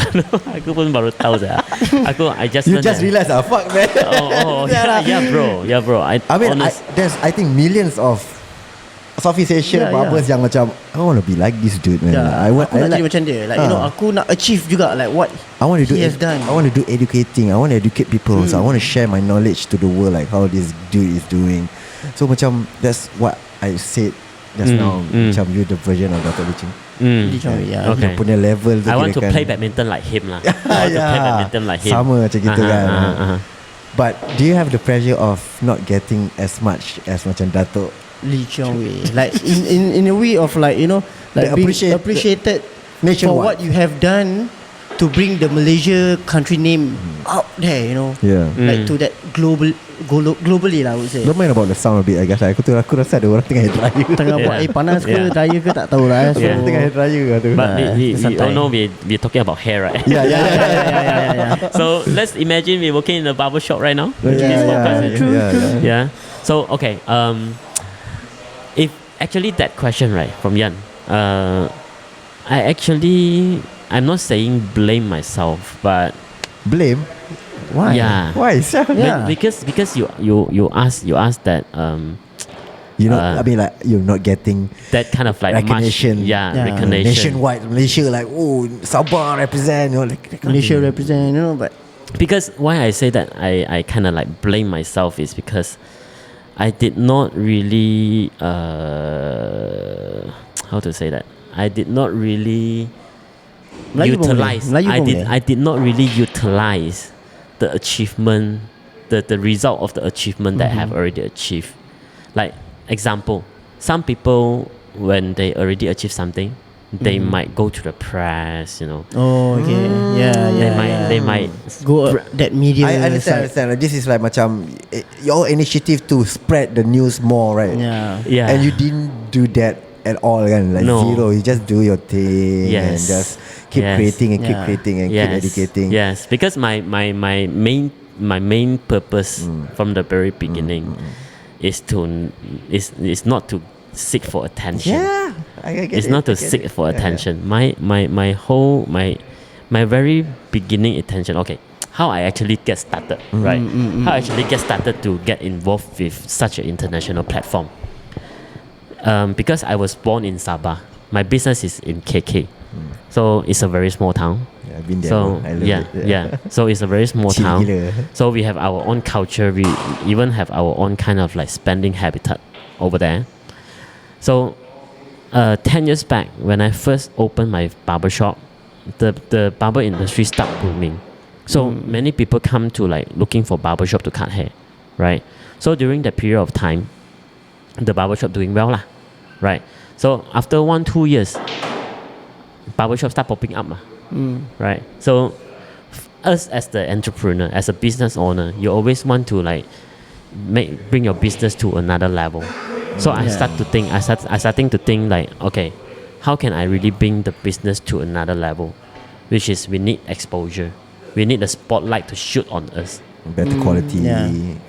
[SPEAKER 3] Aku pun baru tahu saja. I just
[SPEAKER 1] You
[SPEAKER 3] learned
[SPEAKER 1] just
[SPEAKER 3] that.
[SPEAKER 1] realize fuck man.
[SPEAKER 3] Yeah, bro. I
[SPEAKER 1] mean,
[SPEAKER 3] honest-
[SPEAKER 1] there's I think millions of Southeast Asia barbers yang macam I want to be like this dude, man.
[SPEAKER 2] Yeah,
[SPEAKER 1] Like,
[SPEAKER 2] aku nak jadi macam dia. Like aku nak achieve juga like what
[SPEAKER 1] I want to do
[SPEAKER 2] he has done.
[SPEAKER 1] I want to do educating. I want to educate people. So I want to share my knowledge to the world, like how this dude is doing. So macam that's what I said just now. Macam you the version of Datuk Lee Chong.
[SPEAKER 2] Lee Chong Wei, yeah.
[SPEAKER 3] Okay.
[SPEAKER 1] Dia punya level tu
[SPEAKER 3] I want to
[SPEAKER 1] kirakan-
[SPEAKER 3] play badminton like him lah. I want to play badminton like him.
[SPEAKER 1] Sama macam gitu kan.
[SPEAKER 3] Uh-huh.
[SPEAKER 1] But do you have the pressure of not getting as much as macam Datuk?
[SPEAKER 2] Lee Chong Wei, like in a way of like like
[SPEAKER 1] They
[SPEAKER 2] being
[SPEAKER 1] appreciate
[SPEAKER 2] appreciated for
[SPEAKER 1] nationwide.
[SPEAKER 2] what you have done to bring the Malaysia country name out there,
[SPEAKER 1] Yeah.
[SPEAKER 2] like to that globally lah, I would say.
[SPEAKER 1] Don't mind about the sound a bit, I guess. Aku rasa ada orang tengah hair dryer.
[SPEAKER 2] Tengah buat
[SPEAKER 3] Yeah.
[SPEAKER 2] panas ke
[SPEAKER 3] Yeah.
[SPEAKER 2] daya ke tak tahu lah. So
[SPEAKER 3] Yeah.
[SPEAKER 1] Tengah hair dryer tu.
[SPEAKER 3] But we
[SPEAKER 2] santai.
[SPEAKER 3] all know we're talking about hair, right?
[SPEAKER 2] yeah.
[SPEAKER 3] So let's imagine we're working in a barber shop right now.
[SPEAKER 1] Yeah.
[SPEAKER 3] Yeah. So okay. If actually that question right from Yan, I'm not saying blame myself, but
[SPEAKER 1] Blame?
[SPEAKER 2] Why?
[SPEAKER 3] yeah.
[SPEAKER 1] Why? Sia?
[SPEAKER 2] Yeah.
[SPEAKER 3] Because you asked that
[SPEAKER 1] You know, I mean, like you're not getting
[SPEAKER 3] that kind of like
[SPEAKER 1] recognition.
[SPEAKER 3] yeah,
[SPEAKER 2] Yeah.
[SPEAKER 3] recognition.
[SPEAKER 1] nationwide. Malaysia, like Sabah represent. Like
[SPEAKER 2] Malaysia represent, but
[SPEAKER 3] Because why I say that I kind of like blame myself is because I did not really how to say that, I did not really
[SPEAKER 2] Melayu pun
[SPEAKER 3] utilize
[SPEAKER 2] boleh. Melayu pun boleh.
[SPEAKER 3] I did not really utilize the achievement, the result of the achievement that I have already achieved. Like example, some people when they already achieve something, they might go to the press, you know.
[SPEAKER 2] Oh, okay.
[SPEAKER 3] They might
[SPEAKER 2] go that media.
[SPEAKER 1] I
[SPEAKER 2] side.
[SPEAKER 1] understand. This is like macam your initiative to spread the news more, right?
[SPEAKER 3] Yeah.
[SPEAKER 1] And you didn't do that at all, kan? Like
[SPEAKER 3] No.
[SPEAKER 1] zero. You just do your thing and
[SPEAKER 3] Yes.
[SPEAKER 1] just keep creating and keep creating and keep educating.
[SPEAKER 3] Yes, because my main purpose from the very beginning is not to seek for attention.
[SPEAKER 1] Yeah, I get
[SPEAKER 3] It's
[SPEAKER 1] it.
[SPEAKER 3] not
[SPEAKER 1] I
[SPEAKER 3] to
[SPEAKER 1] get
[SPEAKER 3] seek
[SPEAKER 1] it.
[SPEAKER 3] for
[SPEAKER 1] Yeah,
[SPEAKER 3] attention. My very beginning intention. Okay, how I actually get started, right? How I actually get started to get involved with such an international platform. Because I was born in Sabah, my business is in KK, so it's a very small town.
[SPEAKER 1] Yeah, I've been there.
[SPEAKER 3] So
[SPEAKER 1] I love it.
[SPEAKER 3] so it's a very small
[SPEAKER 1] Chill
[SPEAKER 3] town.
[SPEAKER 1] gila.
[SPEAKER 3] So we have our own culture. We even have our own kind of like spending habitat over there. So 10 years back, when I first opened my barber shop, the barber industry started booming. So many people come to like looking for barber shop to cut hair, right? So during that period of time, the barber shop doing well lah, right? So after 1-2 years, barber shop start popping up lah, right? So us as the entrepreneur, as a business owner, you always want to like bring your business to another level. So I starting to think like, okay, how can I really bring the business to another level? Which is we need exposure. We need the spotlight to shoot on us.
[SPEAKER 1] Better quality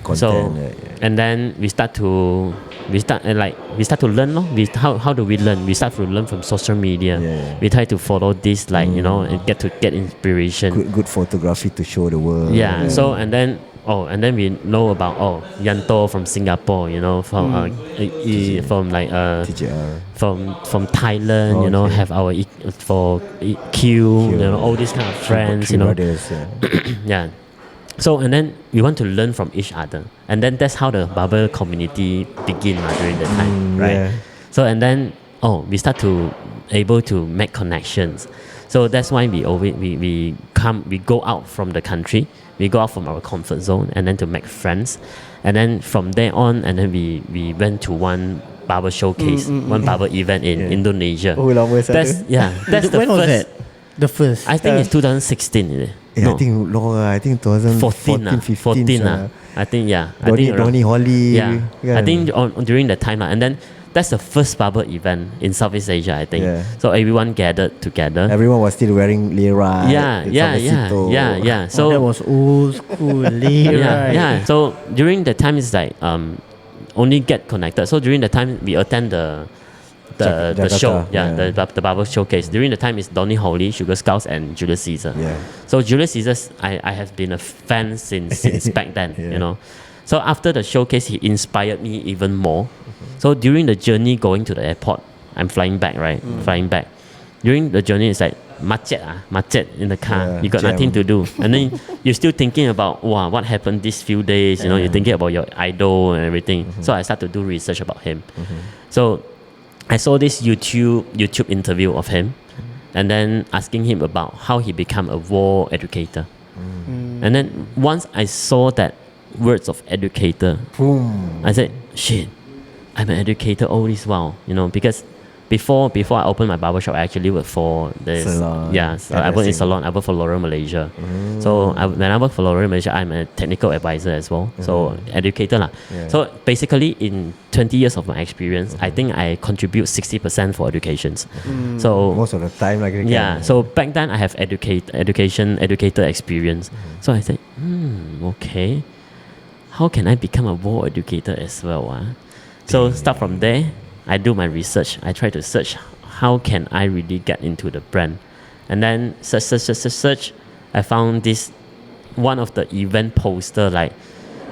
[SPEAKER 1] content.
[SPEAKER 3] So and then we start to learn lor. How do we learn? We start to learn from social media. We try to follow this like you know and get inspiration.
[SPEAKER 1] Good photography to show the world.
[SPEAKER 3] So and then we know about Yanto from Singapore, you know, from from like
[SPEAKER 1] TJR.
[SPEAKER 3] from Thailand, you know, have our for Q, you know, all these kind of friends, you know.
[SPEAKER 1] Brothers,
[SPEAKER 3] Yeah. So and then we want to learn from each other, and then that's how the barber community begin during the time, right? So and then we start to able to make connections. So that's why we always we go out from the country, we go out from our comfort zone, and then to make friends, and then from there on, and then we went to one barber showcase, one barber event in Indonesia.
[SPEAKER 1] Oh, lama
[SPEAKER 3] that's the
[SPEAKER 2] when was
[SPEAKER 3] first.
[SPEAKER 2] that? The first.
[SPEAKER 3] I think it's 2016. Is it?
[SPEAKER 1] I think longer. I think 2014, 15.
[SPEAKER 3] I think
[SPEAKER 1] Donny Holly.
[SPEAKER 3] Yeah, I think during that time and then that's the first barber event in Southeast Asia. I think so. Everyone gathered together.
[SPEAKER 1] Everyone was still wearing lira.
[SPEAKER 3] Yeah. So
[SPEAKER 2] that was old school.
[SPEAKER 3] yeah. So during the time it's like only get connected. So during the time we attend the show, the barber showcase. During the time it's Donny Holly, Sugar Skulls, and Julius Caesar. So Julius Caesar, I have been a fan since back then, you know. So after the showcase, he inspired me even more. So during the journey going to the airport, I'm flying back, right? Flying back. During the journey, it's like macet in the car. You got nothing to do, and then you're still thinking about what happened these few days. You know, you're thinking about your idol and everything. So I start to do research about him. So I saw this YouTube interview of him, and then asking him about how he became a WAHL educator. And then once I saw that words of educator, I said, shit, I'm an educator all this while, you know, because before I opened my barbershop, I actually worked for the
[SPEAKER 1] salon.
[SPEAKER 3] I worked in salon. I worked for L'Oreal Malaysia. So when I work for L'Oreal Malaysia, I'm a technical advisor as well. So educator lah. So basically, in 20 years of my experience, I think I contribute 60% for educations. So
[SPEAKER 1] most of the time, like
[SPEAKER 3] so back then I have educator experience. So I said, okay, how can I become a WAHL educator as well? So start from there. I do my research. I try to search how can I really get into the brand, and then search. I found this one of the event poster. Like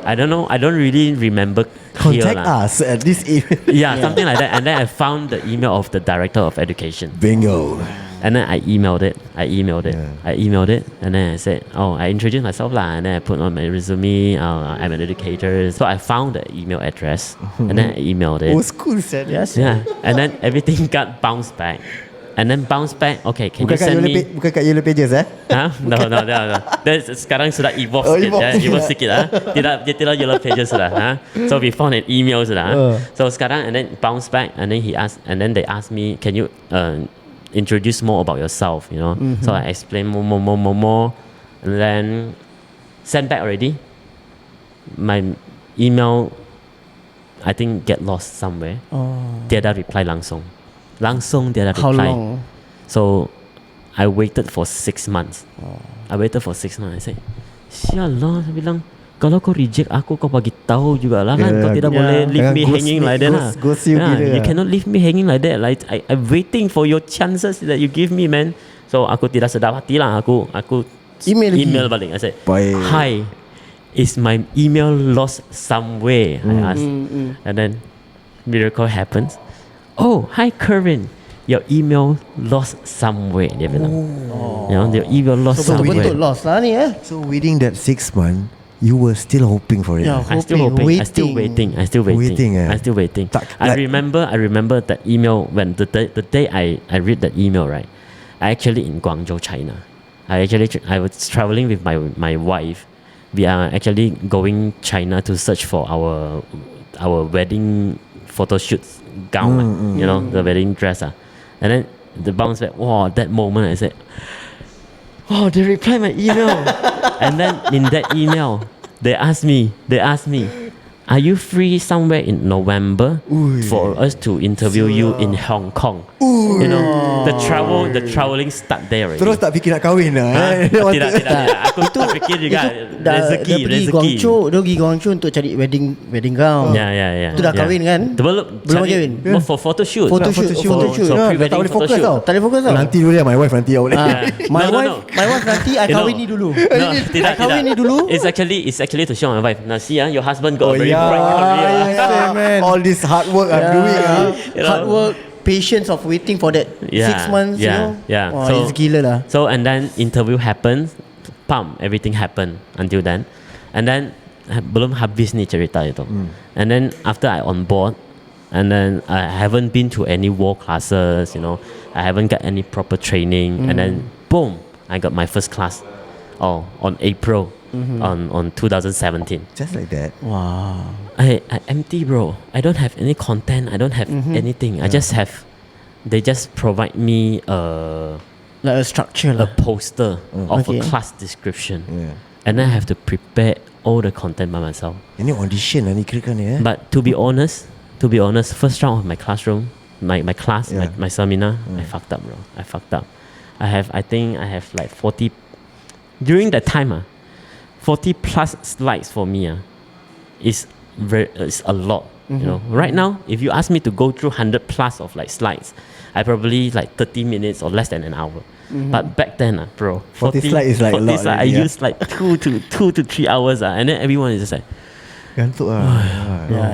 [SPEAKER 3] I don't know. I don't really remember.
[SPEAKER 1] Contact us at this email.
[SPEAKER 3] Something like that. And then I found the email of the director of education.
[SPEAKER 1] Bingo.
[SPEAKER 3] And then I emailed it. And then I said, I introduced myself lah. And then I put on my resume. I'm an educator. So I found the email address. And then I emailed it.
[SPEAKER 1] Old school, said yes.
[SPEAKER 3] Yeah. And then everything got bounced back. Okay, can you send me?
[SPEAKER 1] Bukan kat Yellow Pages
[SPEAKER 3] No. Sekarang sudah evolve sikit. Evolve sikit Dia tidak Yellow Pages sudah. So we found an email sudah. So sekarang and then bounce back, and then they asked me, can you introduce more about yourself, you know. So I explain more, and then send back already. My email, I think, get lost somewhere. Dia ada reply langsung dia ada
[SPEAKER 2] How
[SPEAKER 3] reply.
[SPEAKER 2] long?
[SPEAKER 3] So I waited for 6 months. I waited for 6 months. I said, sialah, saya bilang, kalau kau reject aku, kau bagi tahu jugalah kan. Kau tidak boleh leave me hanging like that lah. You cannot leave me hanging like that. Like I'm waiting for your chances that you give me, man. So aku tidak sedap hati lah. Aku email balik. I said, hi, is my email lost somewhere? I asked. And then miracle happens. Oh, hi Kervin, your email lost somewhere. Dia bilang. You know, your email lost somewhere.
[SPEAKER 2] So betul lost lah ni
[SPEAKER 1] So within that 6 months, you were still hoping for it.
[SPEAKER 2] Yeah,
[SPEAKER 3] I'm still hoping.
[SPEAKER 2] waiting.
[SPEAKER 3] I'm still waiting. I'm still waiting. I remember that email when the day I read that email, right? I actually in Guangzhou, China. I was traveling with my wife. We are actually going China to search for our wedding photo shoot gown, you know, the wedding dress. And then the bounce back. Wow, that moment I said, oh, they replied my email. And then in that email, they asked me, are you free somewhere in November for us to interview you in Hong Kong? You know, the traveling start there already.
[SPEAKER 1] Terus tak fikir nak kahwin lah.
[SPEAKER 3] Tidak. Aku fikir juga rezeki.
[SPEAKER 2] Dia pergi Guangzhou untuk cari wedding gown.
[SPEAKER 3] Ya.
[SPEAKER 2] Itu dah kahwin kan?
[SPEAKER 3] Belum
[SPEAKER 2] kahwin.
[SPEAKER 3] For photo shoot.
[SPEAKER 2] Photo shoot.
[SPEAKER 3] So pre-wedding
[SPEAKER 1] tak boleh
[SPEAKER 3] photo
[SPEAKER 1] fokus
[SPEAKER 3] shoot.
[SPEAKER 1] tau.
[SPEAKER 2] Tak boleh fokus tau.
[SPEAKER 1] Nanti dulu ya, my wife nanti awak boleh.
[SPEAKER 2] My wife nanti I kahwin ni dulu.
[SPEAKER 3] No, tidak.
[SPEAKER 2] Kahwin ni dulu.
[SPEAKER 3] It's actually to show my wife. Now see, your husband got a very bright
[SPEAKER 2] man.
[SPEAKER 1] All this hard work I'm doing.
[SPEAKER 2] Hard work, patience of waiting for that 6 months, you know.
[SPEAKER 3] Yeah.
[SPEAKER 2] Wow, it's gila lah.
[SPEAKER 3] So and then interview happened, everything happened until then, and then belum habis ni cerita itu. And then after I on board, and then I haven't been to any war classes, you know, I haven't got any proper training, and then boom, I got my first class, on April, on 2017.
[SPEAKER 1] Just like that.
[SPEAKER 2] Wow.
[SPEAKER 3] I empty, bro. I don't have any content. I don't have anything. I just have. They just provide me
[SPEAKER 2] Like a structure
[SPEAKER 3] a
[SPEAKER 2] lah.
[SPEAKER 3] poster of a class description, and I have to prepare all the content by myself.
[SPEAKER 1] Ini audition lah ni kira kan ya.
[SPEAKER 3] But to be honest, first round of my classroom, my class, my seminar, I fucked up, bro. I fucked up. I think I have like 40. During that time, 40 plus slides for me, is a lot. You know, right now, if you ask me to go through 100 plus of like slides, I probably like 30 minutes or less than an hour. But back then, bro,
[SPEAKER 1] 40 slides is like a lot.
[SPEAKER 3] I used like 2 to 3 hours, and then everyone is just like,
[SPEAKER 1] gantuk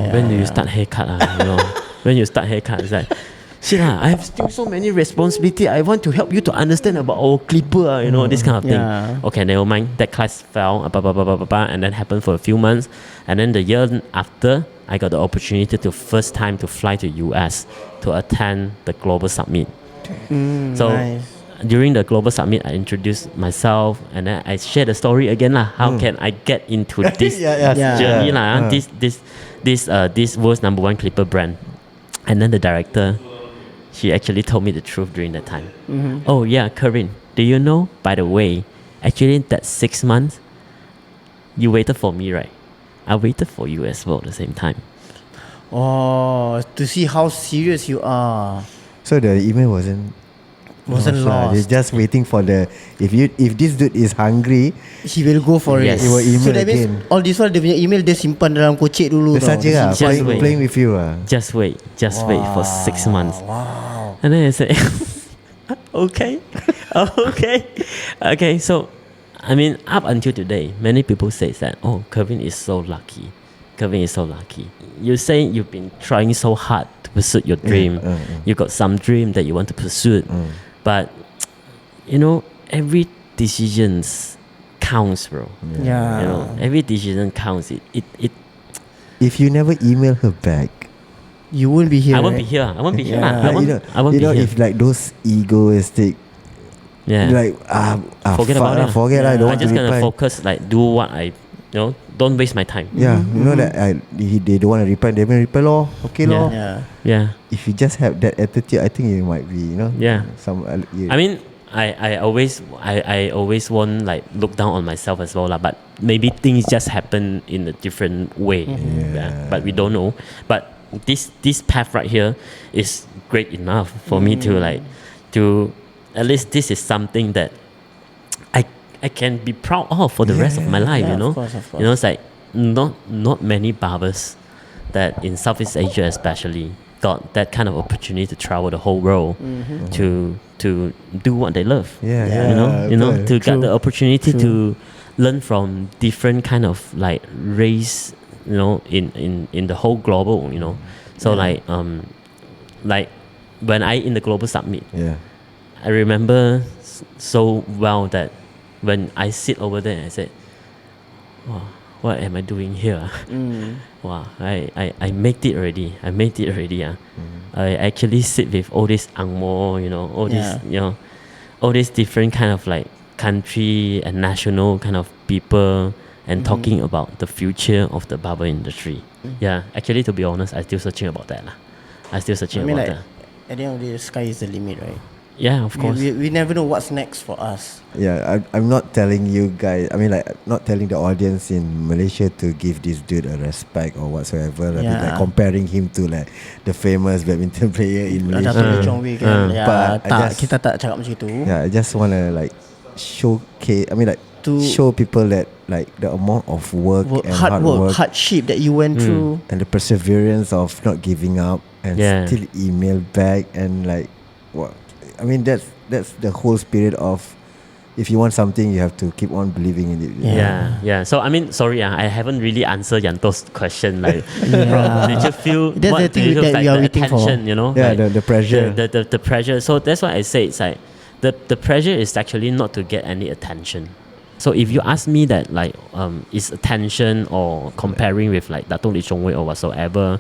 [SPEAKER 3] when do you start haircut? You know, when you start haircut, it's like, shit, I have still so many responsibility. I want to help you to understand about our clipper, you know, this kind of thing. Okay, never mind. That class fell, and then happened for a few months. And then the year after, I got the opportunity to first time to fly to US to attend the Global Summit. So
[SPEAKER 2] Nice.
[SPEAKER 3] during the Global Summit, I introduced myself, and then I share the story again lah. How can I get into this journey lah? This world's #1 clipper brand, and then the director, she actually told me the truth during that time. Oh yeah, Kervin, do you know? By the way, actually that 6 months, you waited for me, right? I waited for you as well at the same time.
[SPEAKER 2] Oh, to see how serious you are.
[SPEAKER 1] So the email wasn't
[SPEAKER 2] Lost.
[SPEAKER 1] They're just waiting for the if this dude is hungry,
[SPEAKER 2] He will go for
[SPEAKER 3] Yes.
[SPEAKER 2] it.
[SPEAKER 1] he will email
[SPEAKER 2] So that means
[SPEAKER 1] again.
[SPEAKER 2] all this while dia punya email dia simpan dalam kocek dulu
[SPEAKER 1] Dia saja lah
[SPEAKER 3] Just wait.
[SPEAKER 1] playing with you lah.
[SPEAKER 3] Just wait for 6 months.
[SPEAKER 2] Wow.
[SPEAKER 3] And then I said, okay. So, I mean, up until today, many people say that, oh, Kervin is so lucky. You say you've been trying so hard to pursue your dream. You got some dream that you want to pursue. But, you know, every decisions counts, bro.
[SPEAKER 2] Yeah.
[SPEAKER 3] You know, every decision counts. It
[SPEAKER 1] If you never email her back,
[SPEAKER 2] You won't be here.
[SPEAKER 3] I won't
[SPEAKER 2] right?
[SPEAKER 3] be here. I won't be here.
[SPEAKER 2] Yeah.
[SPEAKER 3] I won't be here.
[SPEAKER 1] if like those egoistic,
[SPEAKER 3] Yeah.
[SPEAKER 1] like
[SPEAKER 3] Forget about it.
[SPEAKER 1] Forget I don't
[SPEAKER 3] I'm
[SPEAKER 1] want to
[SPEAKER 3] just gonna
[SPEAKER 1] reply.
[SPEAKER 3] focus, like do what I, don't waste my time.
[SPEAKER 1] Yeah, you know that they don't want to reply. They will reply lor. Okay lor.
[SPEAKER 3] Yeah.
[SPEAKER 1] If you just have that attitude, I think you might be,
[SPEAKER 3] Yeah.
[SPEAKER 1] some.
[SPEAKER 3] I mean, I always won't like look down on myself as well lah. But maybe things just happen in a different way. Yeah. But we don't know. But this path right here is great enough for me to at least this is something that I can be proud of for the rest of my life.
[SPEAKER 2] Of course.
[SPEAKER 3] It's like not many barbers that in Southeast Asia especially got that kind of opportunity to travel the whole world to do what they love. To get the opportunity to learn from different kind of like race, in the whole global, So like when I in the global summit, I remember so well that when I sit over there, I said, wow, what am I doing here? Wow, I made it already. I actually sit with all these Angmo, all these different kind of like country and national kind of people and talking about the future of the barber industry. Yeah, actually, to be honest, I'm still searching about that. I'm still searching about that.
[SPEAKER 2] At the end of the day, the sky is the limit, right?
[SPEAKER 3] Yeah, of course.
[SPEAKER 2] We never know what's next for us.
[SPEAKER 1] Yeah, I'm not telling you guys. I mean, like, not telling the audience in Malaysia to give this dude a respect or whatsoever. I mean, like comparing him to like the famous badminton player in Malaysia.
[SPEAKER 2] But kita tak cakap macam itu.
[SPEAKER 1] Yeah, I just wanna like showcase. I mean, like to show people that like the amount of work and hard work,
[SPEAKER 2] hardship that you went through,
[SPEAKER 1] and the perseverance of not giving up and still email back and like what. I mean, that's the whole spirit of if you want something, you have to keep on believing in it.
[SPEAKER 3] Yeah. So I mean, sorry, I haven't really answered Yanto's question. Like, did you feel
[SPEAKER 2] that's the thing that we are waiting
[SPEAKER 3] attention,
[SPEAKER 2] for?
[SPEAKER 1] Yeah,
[SPEAKER 3] like
[SPEAKER 1] the pressure.
[SPEAKER 3] The pressure. So that's why I say it's like the pressure is actually not to get any attention. So if you ask me that like is attention or comparing with like Datuk Lee Chong Wei or whatsoever,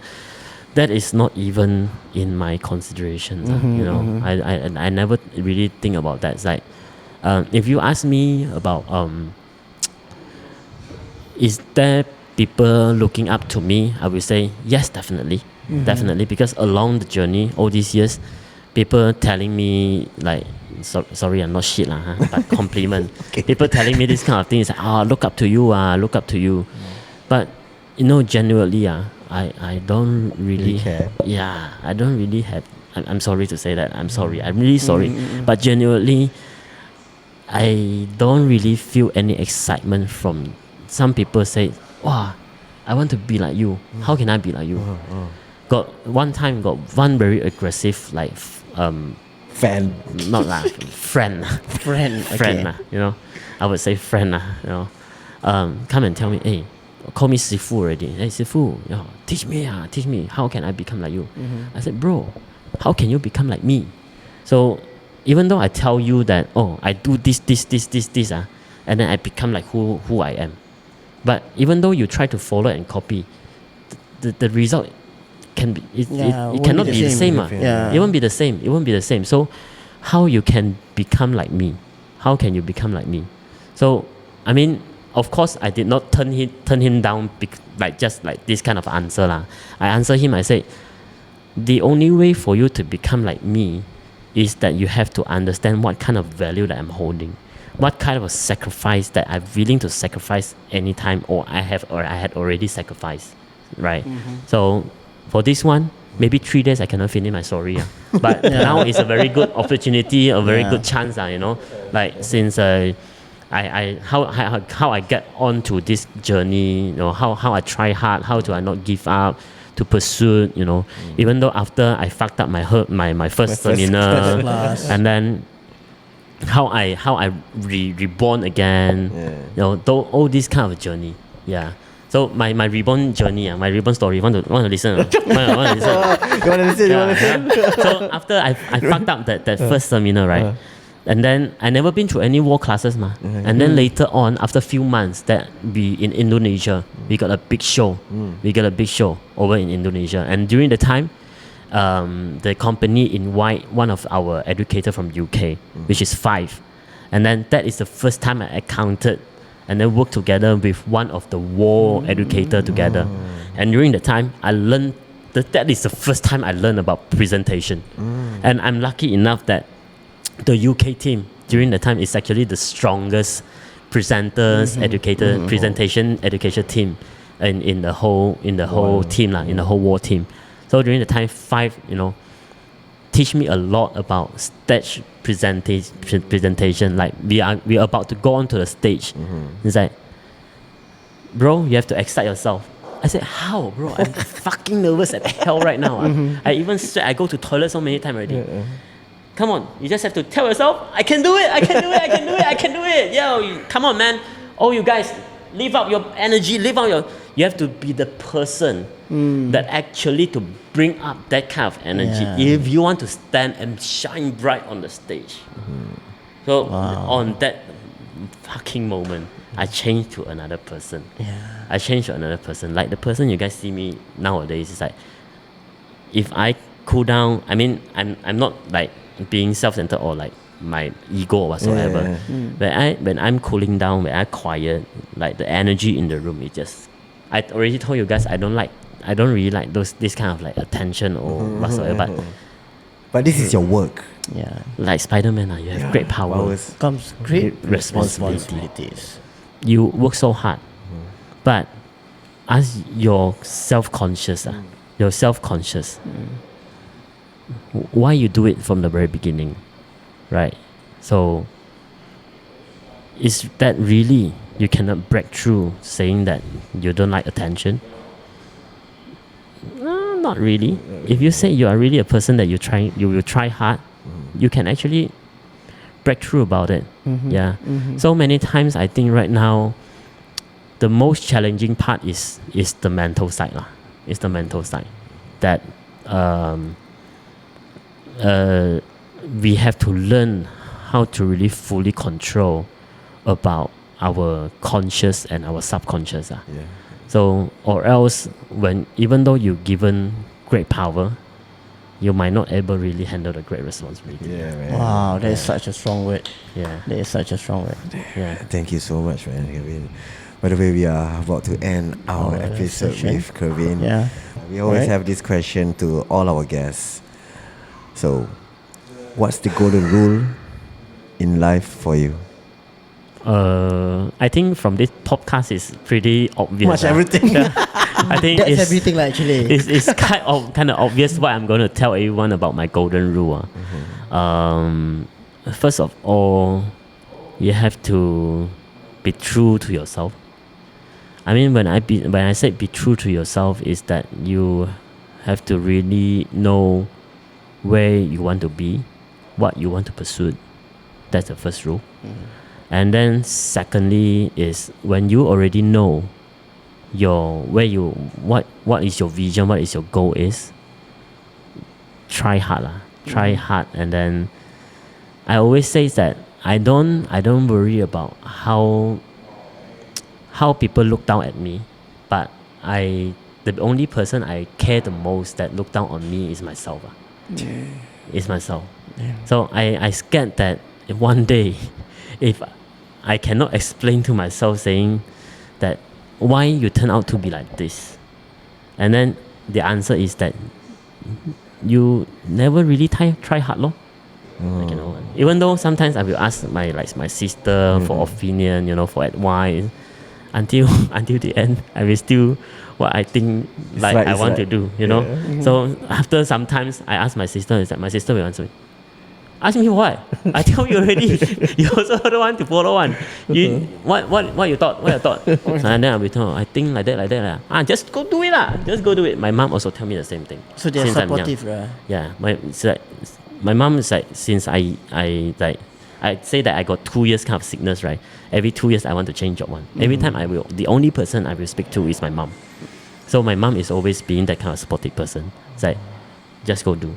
[SPEAKER 3] that is not even in my considerations. I never really think about that. It's like if you ask me about is there people looking up to me, I would say yes, definitely, because along the journey all these years, people telling me like sorry, I'm not shit lah, but compliment. People telling me this kind of things, look up to you. But genuinely I don't really
[SPEAKER 1] care.
[SPEAKER 3] Yeah, I don't really have. I'm sorry to say that. I'm sorry. I'm really sorry. But genuinely, I don't really feel any excitement from some people say, wow, I want to be like you. How can I be like you? Got one very aggressive like
[SPEAKER 1] fan.
[SPEAKER 3] Not like friend. Friend. I would say friend. Come and tell me, hey, call me Sifu already. Hey Sifu, teach me. How can I become like you? I said, bro, how can you become like me? So even though I tell you that, I do this, and then I become like who I am. But even though you try to follow and copy, the result can be it cannot be the same. It won't be the same. So how you can become like me? How can you become like me? So I mean, of course, I did not turn him down like just like this kind of answer lah. I answered him. I said, the only way for you to become like me is that you have to understand what kind of value that I'm holding, what kind of a sacrifice that I'm willing to sacrifice anytime, or I had already sacrificed, right? So for this one, maybe 3 days I cannot finish my story, but now it's a very good opportunity, a very good chance, like since how I get on to this journey, how I try hard, how do I not give up to pursue, even though after I fucked up my first seminar, and then how I reborn again, all this kind of journey, So my reborn journey, my reborn story. Want to listen? You want to listen? So after I fucked up that first seminar, right? And then I never been through any war classes, And then later on, after a few months, that we in Indonesia, we got a big show. We got a big show over in Indonesia, and during the time, the company invite one of our educator from UK, which is 5, and then that is the first time I encountered and then work together with one of the WAHL educator together. And during the time, I learned that is the first time I learned about presentation. And I'm lucky enough that the UK team during the time is actually the strongest presenters, presentation education team in the whole team lah, in the whole WAHL team. So during the time, 5, teach me a lot about stage presentation. Like we are about to go onto the stage. It's like, bro, you have to excite yourself. I said, how, bro? I'm fucking nervous as hell right now. I even sweat. I go to toilet so many times already. Come on, you just have to tell yourself, I can do it, I can do it, I can do it, I can do it. Yo, come on, man. Oh, you guys, live up your energy, you have to be the person that actually to bring up that kind of energy if you want to stand and shine bright on the stage. So on that fucking moment, I changed to another person. I changed to another person. Like the person you guys see me nowadays is like, if I cool down, I mean, I'm not like being self-centered or like my ego or whatsoever. When I'm cooling down, when I'm quiet, like the energy in the room is just. I already told you guys I don't really like this kind of like attention or whatsoever.
[SPEAKER 1] But this is your work.
[SPEAKER 3] Like Spider-Man, you have great power.
[SPEAKER 2] Comes great
[SPEAKER 3] responsibilities. You work so hard, but as you're self-conscious, why you do it from the very beginning, right? So is that really you cannot break through saying that you don't like attention? Not really. If you say you are really a person that you will try hard, you can actually break through about it. So many times I think right now the most challenging part is the mental side lah. It's the mental side that we have to learn how to really fully control about our conscious and our subconscious. So, or else, even though you're given great power, you might not able really handle the great responsibility.
[SPEAKER 1] Man.
[SPEAKER 2] Wow, that is such a strong word.
[SPEAKER 3] That
[SPEAKER 2] is such a strong word.
[SPEAKER 1] Thank you so much, man, Kervin. By the way, we are about to end our episode with Kervin. We always have this question to all our guests. So, what's the golden rule in life for you?
[SPEAKER 3] I think from this podcast is pretty obvious.
[SPEAKER 2] Much everything.
[SPEAKER 3] I think
[SPEAKER 2] that's everything actually.
[SPEAKER 3] It's kind of obvious what I'm going to tell everyone about my golden rule. First of all, you have to be true to yourself. I mean, when I say be true to yourself, is that you have to really know where you want to be, what you want to pursue. That's the first rule. And then secondly is when you already know what is your vision, what is your goal is, try hard lah. Try hard. And then I always say that I don't worry about how people look down at me, but the only person I care the most that look down on me is myself. It's myself. So I scared that one day, if I cannot explain to myself saying that why you turn out to be like this, and then the answer is that you never really try hard lor. Like, even though sometimes I will ask my sister for opinion, for advice, until the end I will still what I think I want to do, So after sometimes I ask my sister, is that my sister will answer me, ask me what? I tell you already. You also don't want to follow one. What you thought? What you thought? And then I'll be told, I think like that. Just go do it lah. Just go do it. My mom also tell me the same thing.
[SPEAKER 2] So they're supportive, right?
[SPEAKER 3] Yeah. My mom is like, since I say that I got 2 years kind of sickness, right? Every 2 years I want to change job one. Every time the only person I will speak to is my mom. So my mom is always being that kind of supportive person. It's like, just go do.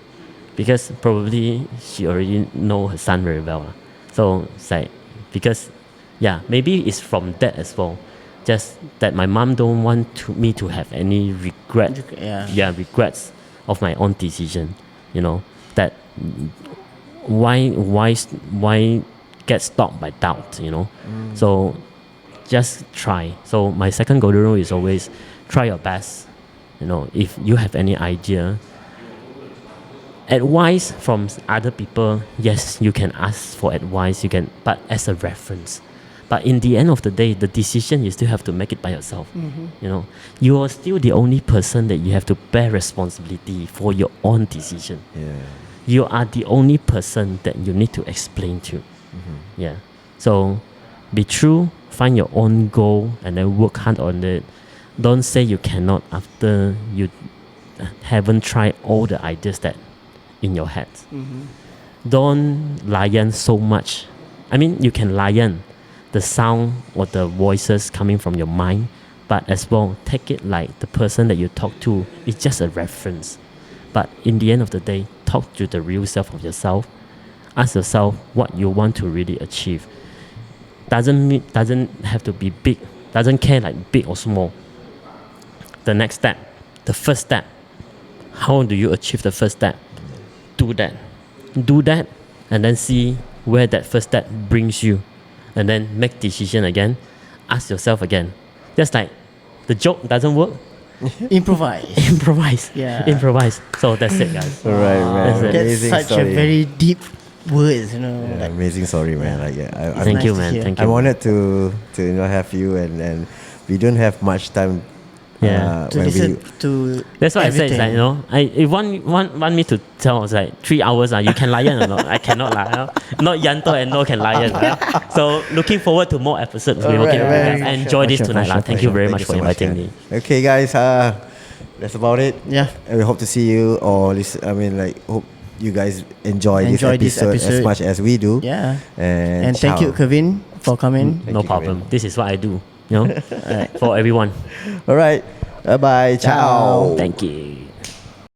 [SPEAKER 3] Because probably she already know her son very well. So it's like, because, maybe it's from that as well. Just that my mom don't want me to have any regrets of my own decision. That why get stopped by doubt. So just try. So my second golden rule is always try your best. You know, if you have any idea, advice from other people, yes, you can ask for advice, but as a reference. But in the end of the day, the decision you still have to make it by yourself. You know, you are still the only person that you have to bear responsibility for your own decision. You are the only person that you need to explain to. Yeah. So be true, find your own goal, and then work hard on it. Don't say you cannot after you haven't tried all the ideas that in your head. Don't lion so much. I mean, you can lion the sound or the voices coming from your mind, but as well, take it like the person that you talk to is just a reference. But in the end of the day, talk to the real self of yourself. Ask yourself what you want to really achieve. Doesn't have to be big. Doesn't care like big or small. The next step, the first step. How do you achieve the first step? Do that, and then see where that first step brings you, and then make decision again. Ask yourself again. Just like the joke doesn't work, improvise.
[SPEAKER 2] Yeah.
[SPEAKER 3] Improvise. So that's it, guys.
[SPEAKER 1] All right, man.
[SPEAKER 3] That's
[SPEAKER 1] Amazing
[SPEAKER 2] That's such
[SPEAKER 1] story.
[SPEAKER 2] a very deep words, you know.
[SPEAKER 1] Yeah,
[SPEAKER 2] Like,
[SPEAKER 1] amazing story, man. Like, yeah,
[SPEAKER 3] Thank
[SPEAKER 2] nice
[SPEAKER 3] you,
[SPEAKER 2] to
[SPEAKER 3] man.
[SPEAKER 2] hear.
[SPEAKER 3] Thank you.
[SPEAKER 1] I wanted to have you, and we don't have much time.
[SPEAKER 3] Yeah.
[SPEAKER 2] to
[SPEAKER 1] when
[SPEAKER 2] listen to
[SPEAKER 3] That's why I said, it's like, you know, if want me to tell, it's like 3 hours, you can lion or not? I cannot lie. Not Yanto and No can lion. So looking forward to more episodes. We're working with you guys. I enjoyed this tonight. Thank you very much for inviting me.
[SPEAKER 1] Okay, guys. That's about it.
[SPEAKER 2] Yeah.
[SPEAKER 1] And we hope to see you or listen. I mean, like, hope you guys enjoy this episode as much as we do.
[SPEAKER 2] Yeah.
[SPEAKER 1] And
[SPEAKER 2] thank you, Kervin, for coming.
[SPEAKER 3] No problem. This is what I do, you know, for everyone.
[SPEAKER 1] All right. Bye bye. Ciao.
[SPEAKER 3] Thank you.